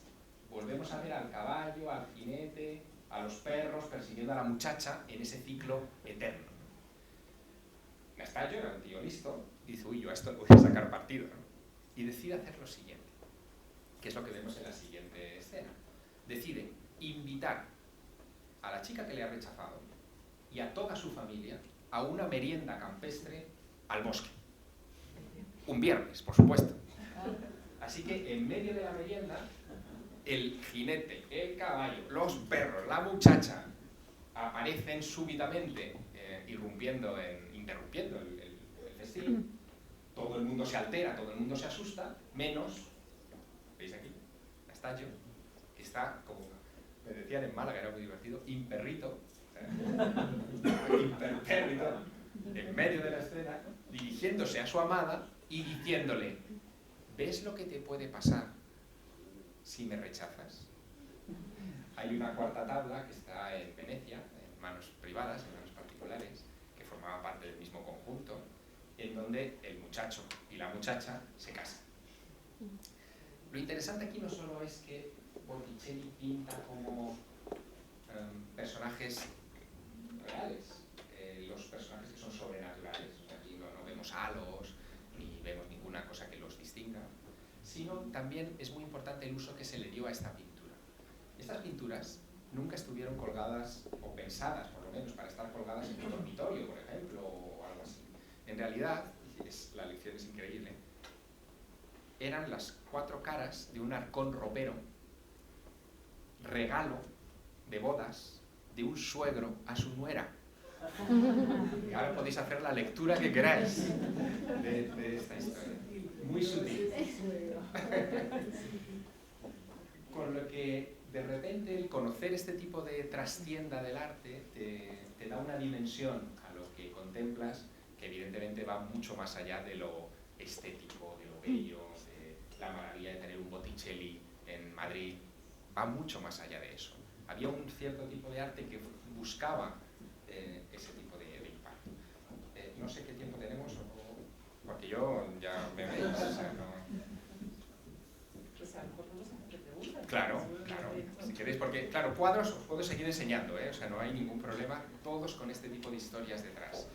Volvemos a ver al caballo, al jinete, a los perros persiguiendo a la muchacha en ese ciclo eterno. Nastallo era un tío listo, dice, uy, yo a esto voy a sacar partido, ¿no? Y decide hacer lo siguiente, que es lo que vemos en la siguiente escena. Decide invitar a la chica que le ha rechazado y a toda su familia a una merienda campestre al bosque. Un viernes, por supuesto. Así que en medio de la merienda, el jinete, el caballo, los perros, la muchacha aparecen súbitamente interrumpiendo el festín. Todo el mundo se altera, todo el mundo se asusta, menos, ¿veis aquí? Nastallo, que está, como me decían en Málaga, era muy divertido, imperrito, impertérrito, en medio de la escena, dirigiéndose a su amada y diciéndole, ¿ves lo que te puede pasar si me rechazas? Hay una cuarta tabla que está en Venecia, en manos privadas, en manos particulares, que formaban parte del mismo conjunto, en donde el muchacho y la muchacha se casan. Lo interesante aquí no solo es que Botticelli pinta como personajes reales, los personajes que son sobrenaturales, o sea, aquí no vemos halos, ni vemos ninguna cosa que los distinga, sino también es muy importante el uso que se le dio a esta pintura. Estas pinturas nunca estuvieron colgadas, o pensadas por lo menos, para estar colgadas en un dormitorio, por ejemplo, o algo así. En realidad, la lección es increíble, eran las 4 caras de un arcón ropero, regalo de bodas de un suegro a su nuera. Y ahora podéis hacer la lectura que queráis de esta historia. Muy sutil. Con lo que de repente el conocer este tipo de trastienda del arte te da una dimensión a lo que contemplas que evidentemente va mucho más allá de lo estético, de lo bello, de la maravilla de tener un Botticelli en Madrid. Va mucho más allá de eso. Había un cierto tipo de arte que buscaba ese tipo de impacto. No sé qué tiempo tenemos, porque yo ya me veis, o sea, no... Pues a lo mejor podemos hacer preguntas. Claro, si queréis, porque claro, cuadros os puedo seguir enseñando, o sea, no hay ningún problema, todos con este tipo de historias detrás.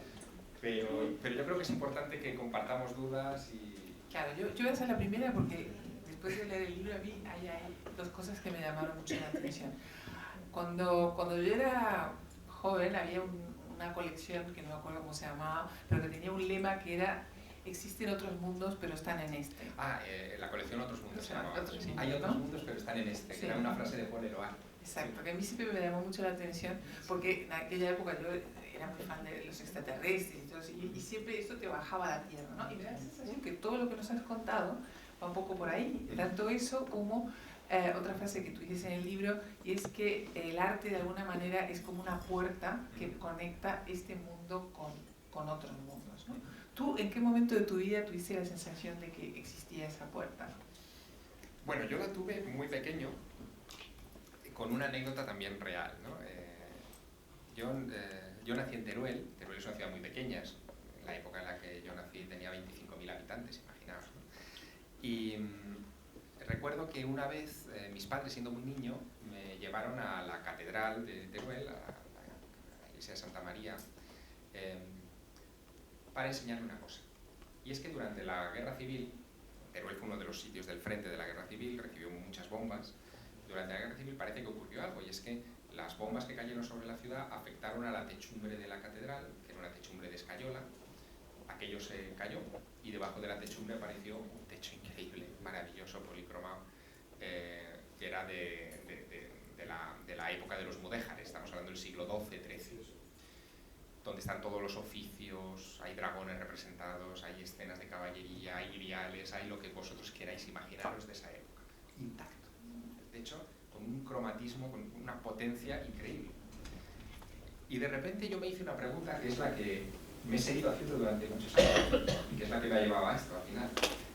Pero yo creo que es importante que compartamos dudas y... Claro, yo voy a hacer la primera porque después de leer el libro a mí hay 2 cosas que me llamaron mucho la atención. Cuando yo era joven había una colección que no me acuerdo cómo se llamaba, pero que tenía un lema que era existen otros mundos pero están en este. La colección Otros Mundos se llamaba. Otros Sí, mundos, hay otros ¿no? mundos pero están en este, Sí. que era una frase de Paul Eluard. Exacto, que a mí siempre me llamó mucho la atención porque en aquella época yo era muy fan de los extraterrestres y siempre esto te bajaba a la tierra, ¿no? Y me da la sensación que todo lo que nos has contado va un poco por ahí, tanto eso como otra frase que tú dices en el libro, y es que el arte de alguna manera es como una puerta que conecta este mundo con con otros mundos, ¿no? ¿Tú en qué momento de tu vida tuviste la sensación de que existía esa puerta? Bueno, yo la tuve muy pequeño, con una anécdota también real, ¿no? Yo nací en Teruel. Teruel es una ciudad muy pequeña, en la época en la que yo nací tenía 25.000 habitantes, imaginaos, ¿no? Y recuerdo que una vez mis padres, siendo muy niño, me llevaron a la catedral de Teruel, a la iglesia de Santa María, para enseñarme una cosa. Y es que durante la Guerra Civil, Teruel fue uno de los sitios del frente de la Guerra Civil, recibió muchas bombas. Durante la Guerra Civil parece que ocurrió algo, y es que las bombas que cayeron sobre la ciudad afectaron a la techumbre de la catedral, que era una techumbre de escayola. Aquello se cayó y debajo de la techumbre apareció un techo increíble, maravilloso, policromado, que era de la época de los mudéjares, estamos hablando del siglo XII-XIII, donde están todos los oficios, hay dragones representados, hay escenas de caballería, hay griales, hay lo que vosotros queráis imaginaros de esa época, intacto. De hecho, con un cromatismo, con una potencia increíble. Y de repente yo me hice una pregunta que es la que me he seguido haciendo durante muchos años, y que es la que me ha llevado a esto al final,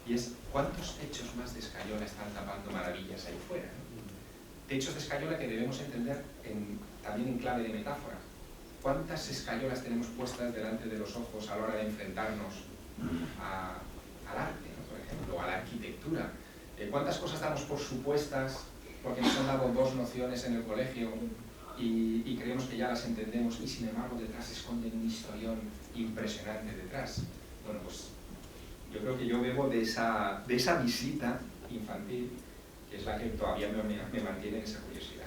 y es ¿cuántos techos más de escayola están tapando maravillas ahí fuera, ¿no? Techos de escayola que debemos entender también en clave de metáfora. ¿Cuántas escayolas tenemos puestas delante de los ojos a la hora de enfrentarnos al arte, ¿no? Por ejemplo, o a la arquitectura? ¿Cuántas cosas damos por supuestas porque nos han dado dos nociones en el colegio y creemos que ya las entendemos, y sin embargo detrás se esconde un historión impresionante detrás? Bueno, pues yo creo que yo bebo de esa visita infantil, que es la que todavía me mantiene en esa curiosidad.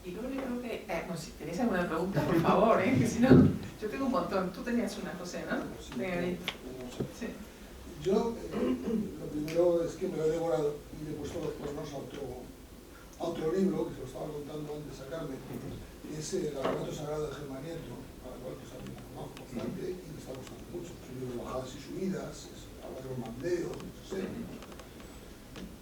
Y luego yo creo que, bueno, si tenéis alguna pregunta, por favor, que si no, yo tengo un montón. Tú tenías una, José, ¿no? Venga, sí. Yo, lo primero es que me lo he devorado y le he puesto los cuernos a otro libro, que se lo estaba contando antes a Carmen, que es el Argumento Sagrado de Germán Nieto, para el cual pues, a mí me conozco bastante y me está gustando mucho. Es un libro de bajadas y subidas, habla de los mandeos, no sé.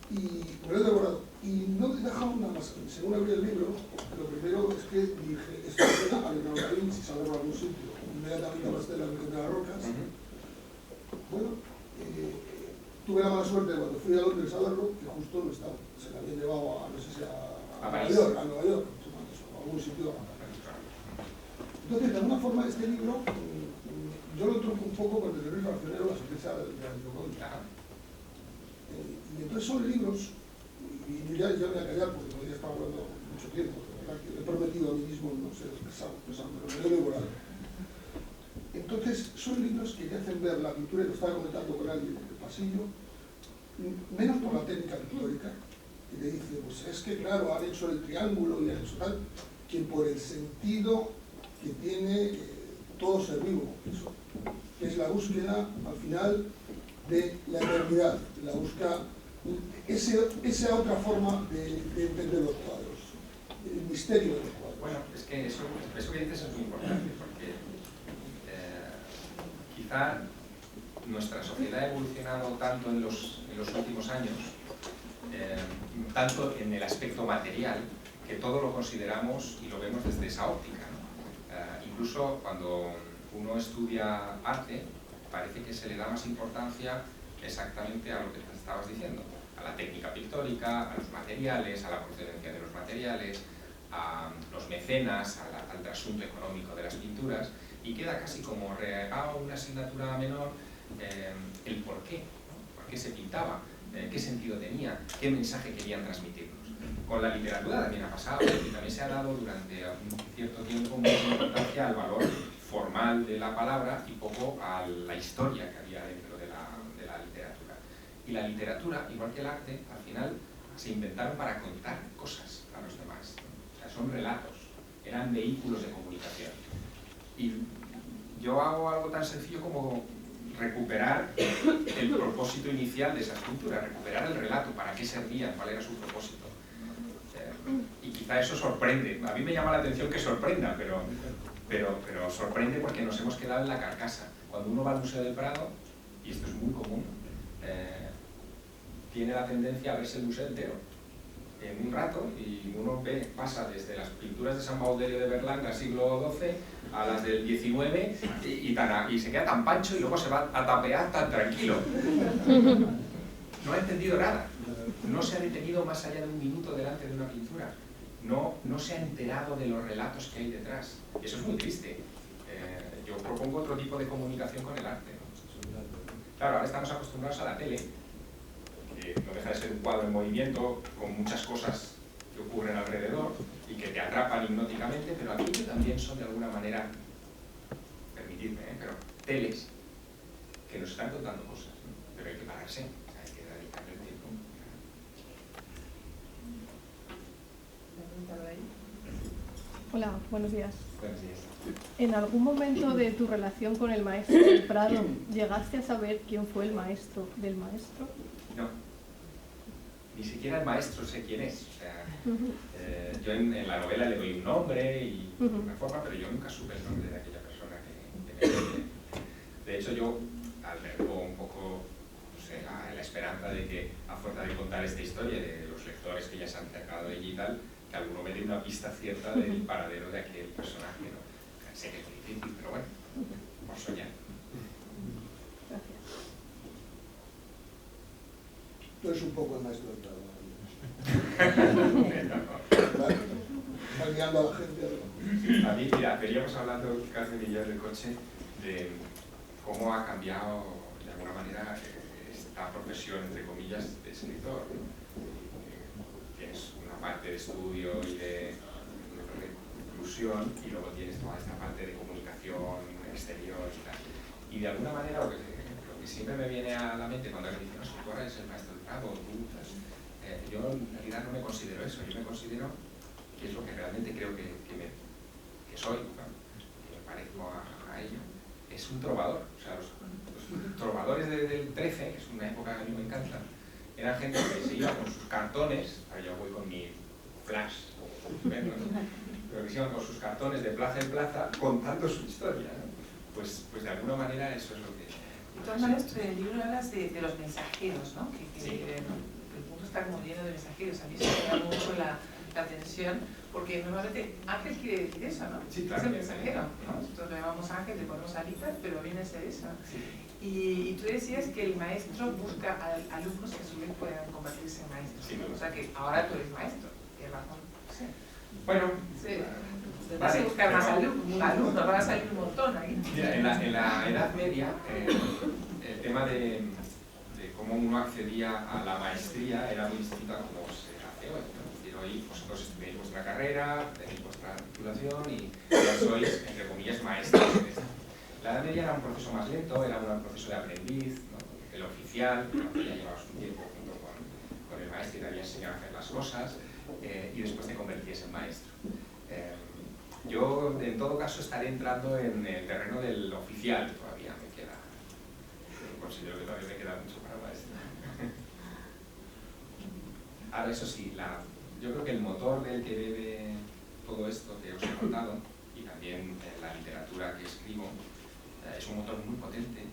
Y me lo he devorado. Y no he dejado nada más. Según abrí el libro, lo primero es que dije, esto suena a Leonardo da Vinci, si saberlo a algún sitio. Inmediatamente hablaste de la Virgen de las Rocas. Bueno, tuve la mala suerte cuando fui a Londres a verlo, que justo no estaba. Se la habían llevado a, no sé si a Nueva York, a algún sitio. Entonces, de alguna forma, este libro, yo lo tronco un poco con el libro relacionero, la sorpresa de la y entonces son libros, y ya me voy a callar porque podría estar hablando mucho tiempo, ¿verdad? Que he prometido a mí mismo no ser pesado, pero me lo he devorado. Entonces son libros que te hacen ver la pintura, y lo estaba comentando con alguien en el pasillo, menos por la técnica pictórica, que te dice, pues es que claro, han hecho el triángulo y han hecho tal, que por el sentido que tiene todo ser vivo, eso, que es la búsqueda al final de la eternidad, la búsqueda, esa otra forma de entender los cuadros, el misterio de los cuadros. Bueno, es que eso que dices es muy importante, porque quizá nuestra sociedad ha evolucionado tanto en los últimos años, tanto en el aspecto material, que todo lo consideramos y lo vemos desde esa óptica, ¿no? Incluso cuando uno estudia arte, parece que se le da más importancia exactamente a lo que te estabas diciendo, a la técnica pictórica, a los materiales, a la procedencia de los materiales, a los mecenas, al trasunto económico de las pinturas, y queda casi como relegado una asignatura menor el por qué, ¿no? ¿Por qué se pintaba? ¿Qué sentido tenía? ¿Qué mensaje querían transmitirnos? Con la literatura también ha pasado, y también se ha dado durante un cierto tiempo mucha importancia al valor formal de la palabra y poco a la historia que había dentro de la literatura. Y la literatura, igual que el arte, al final se inventaron para contar cosas a los demás, ¿no? O sea, son relatos, eran vehículos de comunicación. Y yo hago algo tan sencillo como recuperar el propósito inicial de esas pinturas, recuperar el relato, para qué servían, cuál era su propósito. Y quizá eso sorprende. A mí me llama la atención que sorprenda, pero sorprende porque nos hemos quedado en la carcasa. Cuando uno va al Museo del Prado, y esto es muy común, tiene la tendencia a verse el museo entero. en un rato y uno pasa desde las pinturas de San Baudelio de Berlanga, siglo XII, a las del XIX y se queda tan pancho y luego se va a tapear tan tranquilo. No ha entendido nada, no se ha detenido más allá de un minuto delante de una pintura, no se ha enterado de los relatos que hay detrás. Y eso es muy triste. Yo propongo otro tipo de comunicación con el arte, ¿no? Claro, ahora estamos acostumbrados a la tele, que no deja de ser un cuadro en movimiento, con muchas cosas que ocurren alrededor y que te atrapan hipnóticamente, pero aquello también son de alguna manera, permitidme, pero teles que nos están contando cosas, ¿no? Pero hay que pararse, hay que dedicarle el tiempo. Hola, buenos días. Buenos días. ¿En algún momento de tu relación con el maestro del Prado llegaste a saber quién fue el maestro del maestro? No. Ni siquiera el maestro sé quién es. O sea, yo en la novela le doy un nombre y una forma, pero yo nunca supe el nombre de aquella persona que me conoce. De hecho, yo albergo un poco, no sé, la esperanza de que, a fuerza de contar esta historia de los lectores que ya se han acercado de allí y tal, que alguno me dé una pista cierta del paradero de aquel personaje, ¿no? Sé que es difícil, pero bueno, por soñar. Gracias. Tú eres un poco el maestro del Prado. Estás guiando a la gente. A mí, mira, veníamos hablando, Carmen y yo, en el coche, de cómo ha cambiado, de alguna manera, esta profesión, entre comillas, de escritor. Tienes una parte de estudio y de inclusión, y luego tienes toda esta parte de comunicación exterior y tal. Y de alguna manera, lo que siempre me viene a la mente cuando alguien dice, no, si tú ahora eres el maestro del Prado, yo en realidad no me considero eso, yo me considero que es lo que realmente creo que soy, ¿no? Que me parezco a ello, es un trovador. O sea, los trovadores del 13, que es una época que a mí me encanta, eran gente que se iba con sus cartones, ahora yo voy con mi flash, ¿no? Pero que se iban con sus cartones de plaza en plaza contando su historia, ¿no? Pues de alguna manera eso es lo que... De todas maneras, en el libro hablas de los mensajeros, ¿no? Sí. El mundo está como lleno de mensajeros. A mí se me llama mucho la atención, porque normalmente ángel quiere decir eso, ¿no? Sí, claro. Es el mensajero, ¿no? Nosotros le llamamos ángel, le ponemos alitas, pero viene a ser eso. Sí. Y tú decías que el maestro busca alumnos que a su vez puedan convertirse en maestros. Sí, ¿no? O sea que ahora tú eres maestro, tienes razón. Sí. Bueno, Sí. Vas a buscar más alumnos, van a salir un montón ahí. Mira, en la Edad Media, el tema de cómo uno accedía a la maestría era muy distinto a cómo se hace hoy, ¿no? Es decir, hoy vosotros estudiáis vuestra carrera, tenéis vuestra titulación y ya sois, entre comillas, maestros. La Edad Media era un proceso más lento, era un proceso de aprendiz, ¿no? El oficial, que ya llevabas un tiempo junto con el maestro y te había enseñado a hacer las cosas, y después te convertías en maestro. Yo, en todo caso, estaré entrando en el terreno del oficial, todavía me queda. Considero que todavía me queda mucho para maestro. Ahora, eso sí, yo creo que el motor del que bebe todo esto que os he contado, y también la literatura que escribo, es un motor muy potente,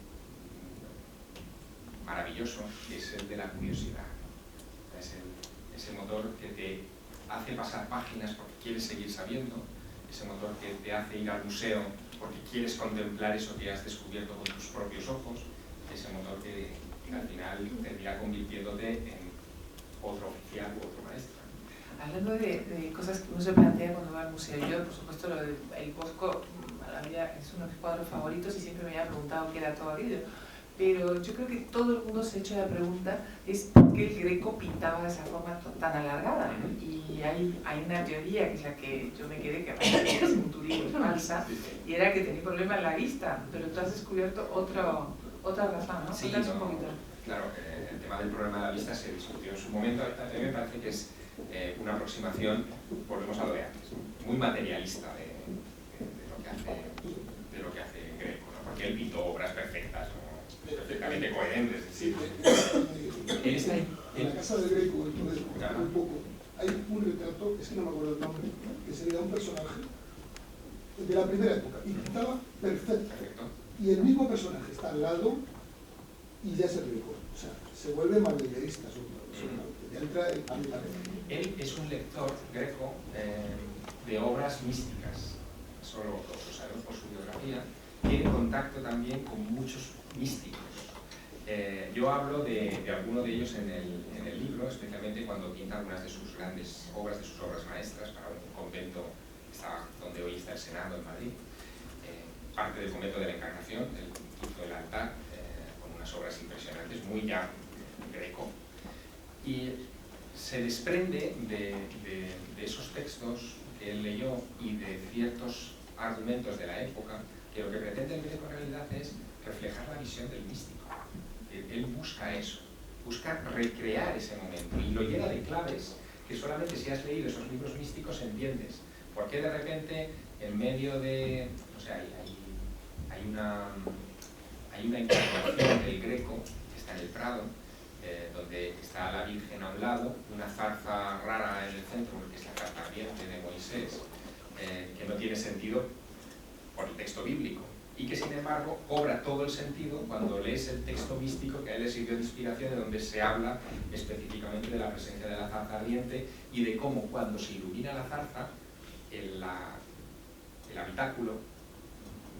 maravilloso, que es el de la curiosidad. Es ese motor que te hace pasar páginas porque quieres seguir sabiendo, ese motor que te hace ir al museo porque quieres contemplar eso que has descubierto con tus propios ojos, ese motor que al final termina convirtiéndote en otro oficial u otro maestro. Hablando de cosas que uno se plantea cuando va al museo, yo por supuesto el Bosco a la vida es uno de mis cuadros favoritos y siempre me había preguntado qué era todo aquello, pero yo creo que todo el mundo se ha hecho la pregunta es por qué el Greco pintaba de esa forma tan alargada, ¿no? Y hay una teoría que es la que yo me quedé, que aparte es un turismo falsa, y era que tenía problema en la vista, pero tú has descubierto otra razón, ¿no? Sí, Cuéntanos un poquito. Claro, el tema del problema de la vista se discutió en su momento. A mí me parece que es una aproximación, volvemos a lo de antes, ¿no? Muy materialista de lo que hace Greco, ¿no? Porque él pintó obras perfectas, ¿no? Perfectamente coherentes. Es decir, en la casa de Greco, en Toledo, un poco, hay un retrato, es que no me acuerdo el nombre, que sería un personaje de la primera época y pintaba perfecto. Y el mismo personaje está al lado y ya es el Greco. O sea, se vuelve maniqueísta, ya entra en Él es un lector greco de obras místicas, eso lo sabemos por su biografía. Tiene contacto también con muchos místicos. Yo hablo de alguno de ellos en el libro, especialmente cuando pinta algunas de sus grandes obras, de sus obras maestras, para un convento que está donde hoy está el Senado en Madrid, parte del convento de la Encarnación, el culto del altar, con unas obras impresionantes, muy ya greco. Y se desprende de esos textos que él leyó y de ciertos argumentos de la época, que lo que pretende el Greco en realidad es reflejar la visión del místico. Él busca eso, busca recrear ese momento y lo llena de claves que solamente si has leído esos libros místicos entiendes. ¿Por qué de repente en medio de... o sea, hay una encarnación del Greco que está en el Prado, donde está la Virgen a un lado, una zarza rara en el centro, porque es la zarza ardiente de Moisés, que no tiene sentido por el texto bíblico, y que sin embargo cobra todo el sentido cuando lees el texto místico que a él le sirvió de inspiración, de donde se habla específicamente de la presencia de la zarza ardiente y de cómo cuando se ilumina la zarza, el habitáculo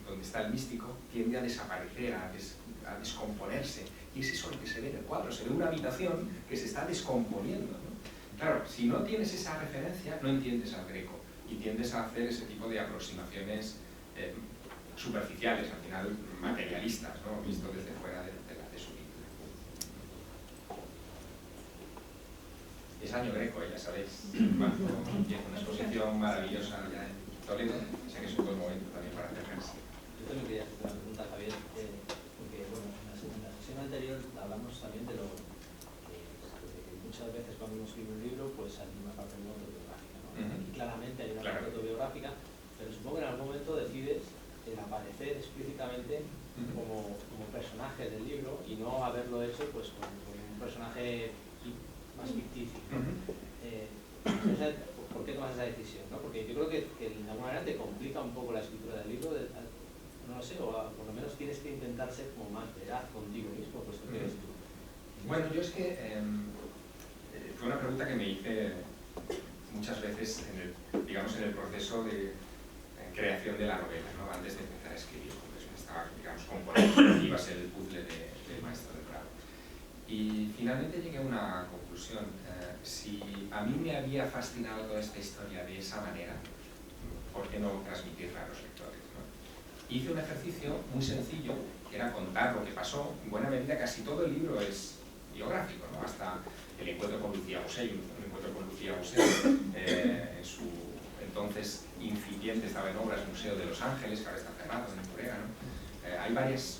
donde está el místico tiende a desaparecer, a descomponerse, y es eso lo que se ve en el cuadro, se ve una habitación que se está descomponiendo, ¿no? Claro, si no tienes esa referencia no entiendes al Greco y tiendes a hacer ese tipo de aproximaciones superficiales, al final materialistas, ¿no? Visto desde fuera de su vida. Es año Greco, ya sabéis. Bueno, empieza una exposición maravillosa ya en Toledo, o sea que es un buen momento también para acercarse. Yo también quería hacer una pregunta, Javier, porque bueno, en la sesión anterior hablamos también de lo que muchas veces cuando uno escribe un libro, pues hay una parte muy autobiográfica, ¿no? Aquí claramente hay una parte autobiográfica, pero supongo que en algún momento decides el aparecer explícitamente como personaje del libro y no haberlo hecho pues con un personaje más ficticio, ¿no? ¿Por qué tomas esa decisión, ¿no? Porque yo creo que de alguna manera te complica un poco la escritura del libro, no lo sé, o por lo menos tienes que intentar ser como más veraz contigo mismo, puesto que eres tú. Bueno, yo es que fue una pregunta que me hice muchas veces en el proceso de creación de la novela, ¿no? Antes de empezar a escribir, pues me estaba, digamos, componiendo que iba a ser el puzzle del Maestro del Prado. Y finalmente llegué a una conclusión. Si a mí me había fascinado toda esta historia de esa manera, ¿por qué no transmitirla a los lectores, ¿no? Hice un ejercicio muy sencillo, que era contar lo que pasó. En buena medida casi todo el libro es biográfico, ¿no? Hasta el encuentro con Lucía Bosé, un encuentro con Lucía Bosé en su entonces incipiente, estaba en obras, Museo de Los Ángeles, que ahora está cerrado en Corea, ¿no? Hay varias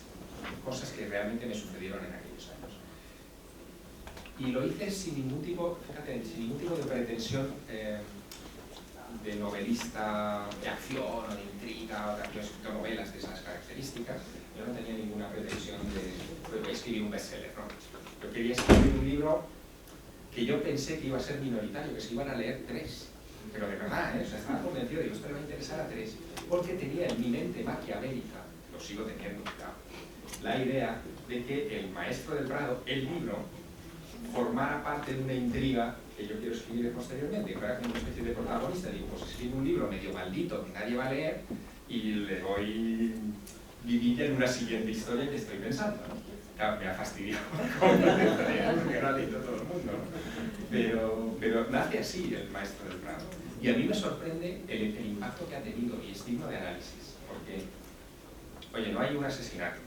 cosas que realmente me sucedieron en aquellos años. Y lo hice sin ningún tipo, fíjate, sin ningún tipo de pretensión de novelista de acción o de intriga, o de escrito novelas de esas características. Yo no tenía ninguna pretensión de escribir un bestseller, ¿no? Yo quería escribir un libro que yo pensé que iba a ser minoritario, que se iban a leer 3. Pero de verdad, o sea, estaba convencido de que esto le va a interesar a 3, porque tenía en mi mente maquiavélica, lo sigo teniendo, claro, la idea de que el Maestro del Prado, el libro, formara parte de una intriga que yo quiero escribir posteriormente, que era como una especie de protagonista. Digo, pues escribo un libro medio maldito que nadie va a leer y le doy vidilla en una siguiente historia que estoy pensando, ¿no? Claro, me ha fastidiado porque no ha leído todo el mundo, ¿no? Pero nace así el Maestro del Prado. Y a mí me sorprende el impacto que ha tenido y es digno de análisis, porque, oye, no hay un asesinato.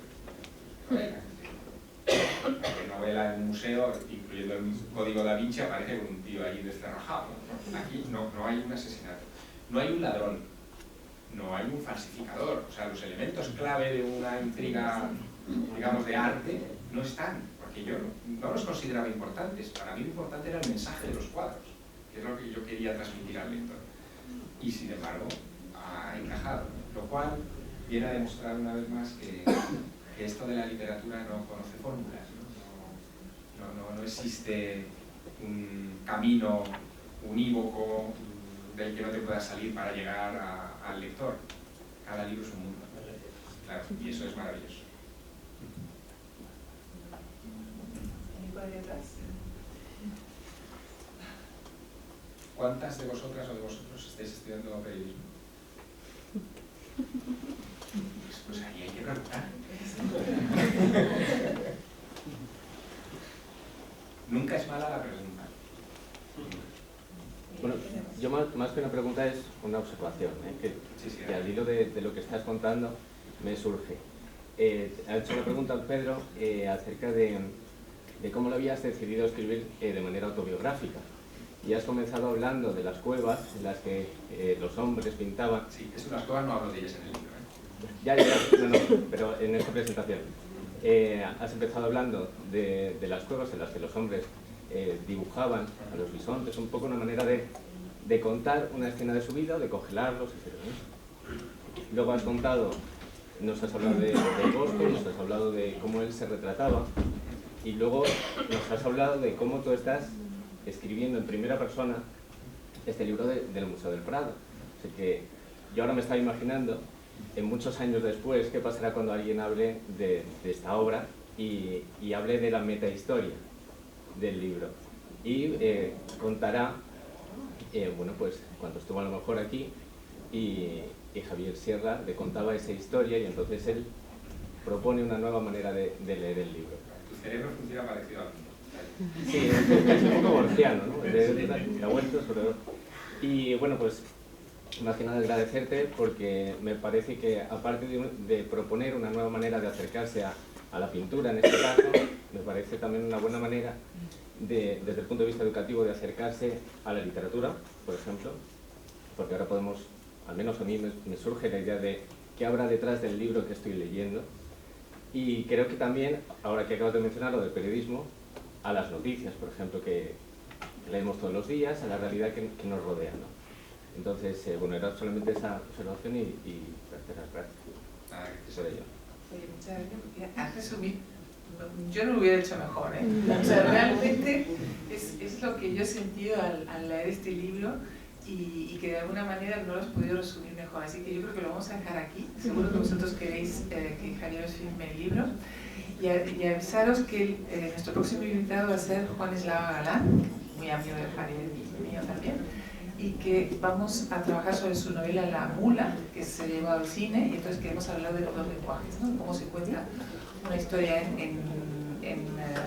En novela en un museo, incluyendo el Código Da Vinci, aparece con un tío ahí descerrajado, ¿no? Aquí no hay un asesinato, no hay un ladrón, no hay un falsificador. O sea, los elementos clave de una intriga, digamos, de arte no están, porque yo no los consideraba importantes. Para mí lo importante era el mensaje de los cuadros, que es lo que yo quería transmitir al lector. Y sin embargo, ha encajado, lo cual viene a demostrar una vez más que esto de la literatura no conoce fórmulas, no existe un camino unívoco del que no te puedas salir para llegar al lector. Cada libro es un mundo, claro, y eso es maravilloso. por ahí atrás. ¿Cuántas de vosotras o de vosotros estáis estudiando periodismo? Pues ahí hay que preguntar. Nunca es mala la pregunta. Bueno, yo más que una pregunta es una observación, que al hilo de lo que estás contando me surge. Ha hecho una pregunta al Pedro acerca de cómo lo habías decidido escribir de manera autobiográfica. Y has comenzado hablando de las cuevas en las que los hombres pintaban. Sí, es unas cuevas, no hablo de ellas en el libro. No, pero en esta presentación. Has empezado hablando de las cuevas en las que los hombres dibujaban a los bisontes, un poco una manera de contar una escena de su vida, de congelarlos, etc. Luego has contado, nos has hablado del bosque, nos has hablado de cómo él se retrataba, y luego nos has hablado de cómo tú estás escribiendo en primera persona este libro del Museo del Prado. Así que yo ahora me estaba imaginando, en muchos años después, qué pasará cuando alguien hable de esta obra y hable de la metahistoria del libro. Y contará, bueno, pues cuando estuvo a lo mejor aquí y Javier Sierra le contaba esa historia, y entonces él propone una nueva manera de leer el libro. Tu cerebro funciona parecido al mío. Sí, es un poco borgiano, ¿no? De vuelta sobre... Y bueno, pues más que nada agradecerte, porque me parece que aparte de proponer una nueva manera de acercarse a la pintura en este caso, me parece también una buena manera desde el punto de vista educativo, de acercarse a la literatura, por ejemplo, porque ahora podemos, al menos a mí me surge la idea de qué habrá detrás del libro que estoy leyendo, y creo que también, ahora que acabas de mencionar lo del periodismo, a las noticias, por ejemplo, que leemos todos los días, a la realidad que nos rodea, ¿no? Entonces, bueno, era solamente esa observación y darte las gracias por ello. Oye, muchas gracias, porque has resumido. Yo no lo hubiera hecho mejor, ¿eh? O sea, realmente es lo que yo he sentido al leer este libro, y que de alguna manera no lo has podido resumir mejor. Así que yo creo que lo vamos a dejar aquí. Seguro que vosotros queréis que Javier os firme el libro. Y avisaros que nuestro próximo invitado va a ser Juan Eslava Galán, muy amigo de Javier y mío también, y que vamos a trabajar sobre su novela La Mula, que se ha llevado al cine, y entonces queremos hablar de los dos lenguajes, ¿no? Cómo se cuenta una historia en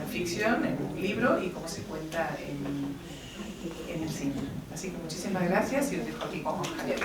ficción, en un libro, y cómo se cuenta en el cine. Así que muchísimas gracias y os dejo aquí con Juan Javier.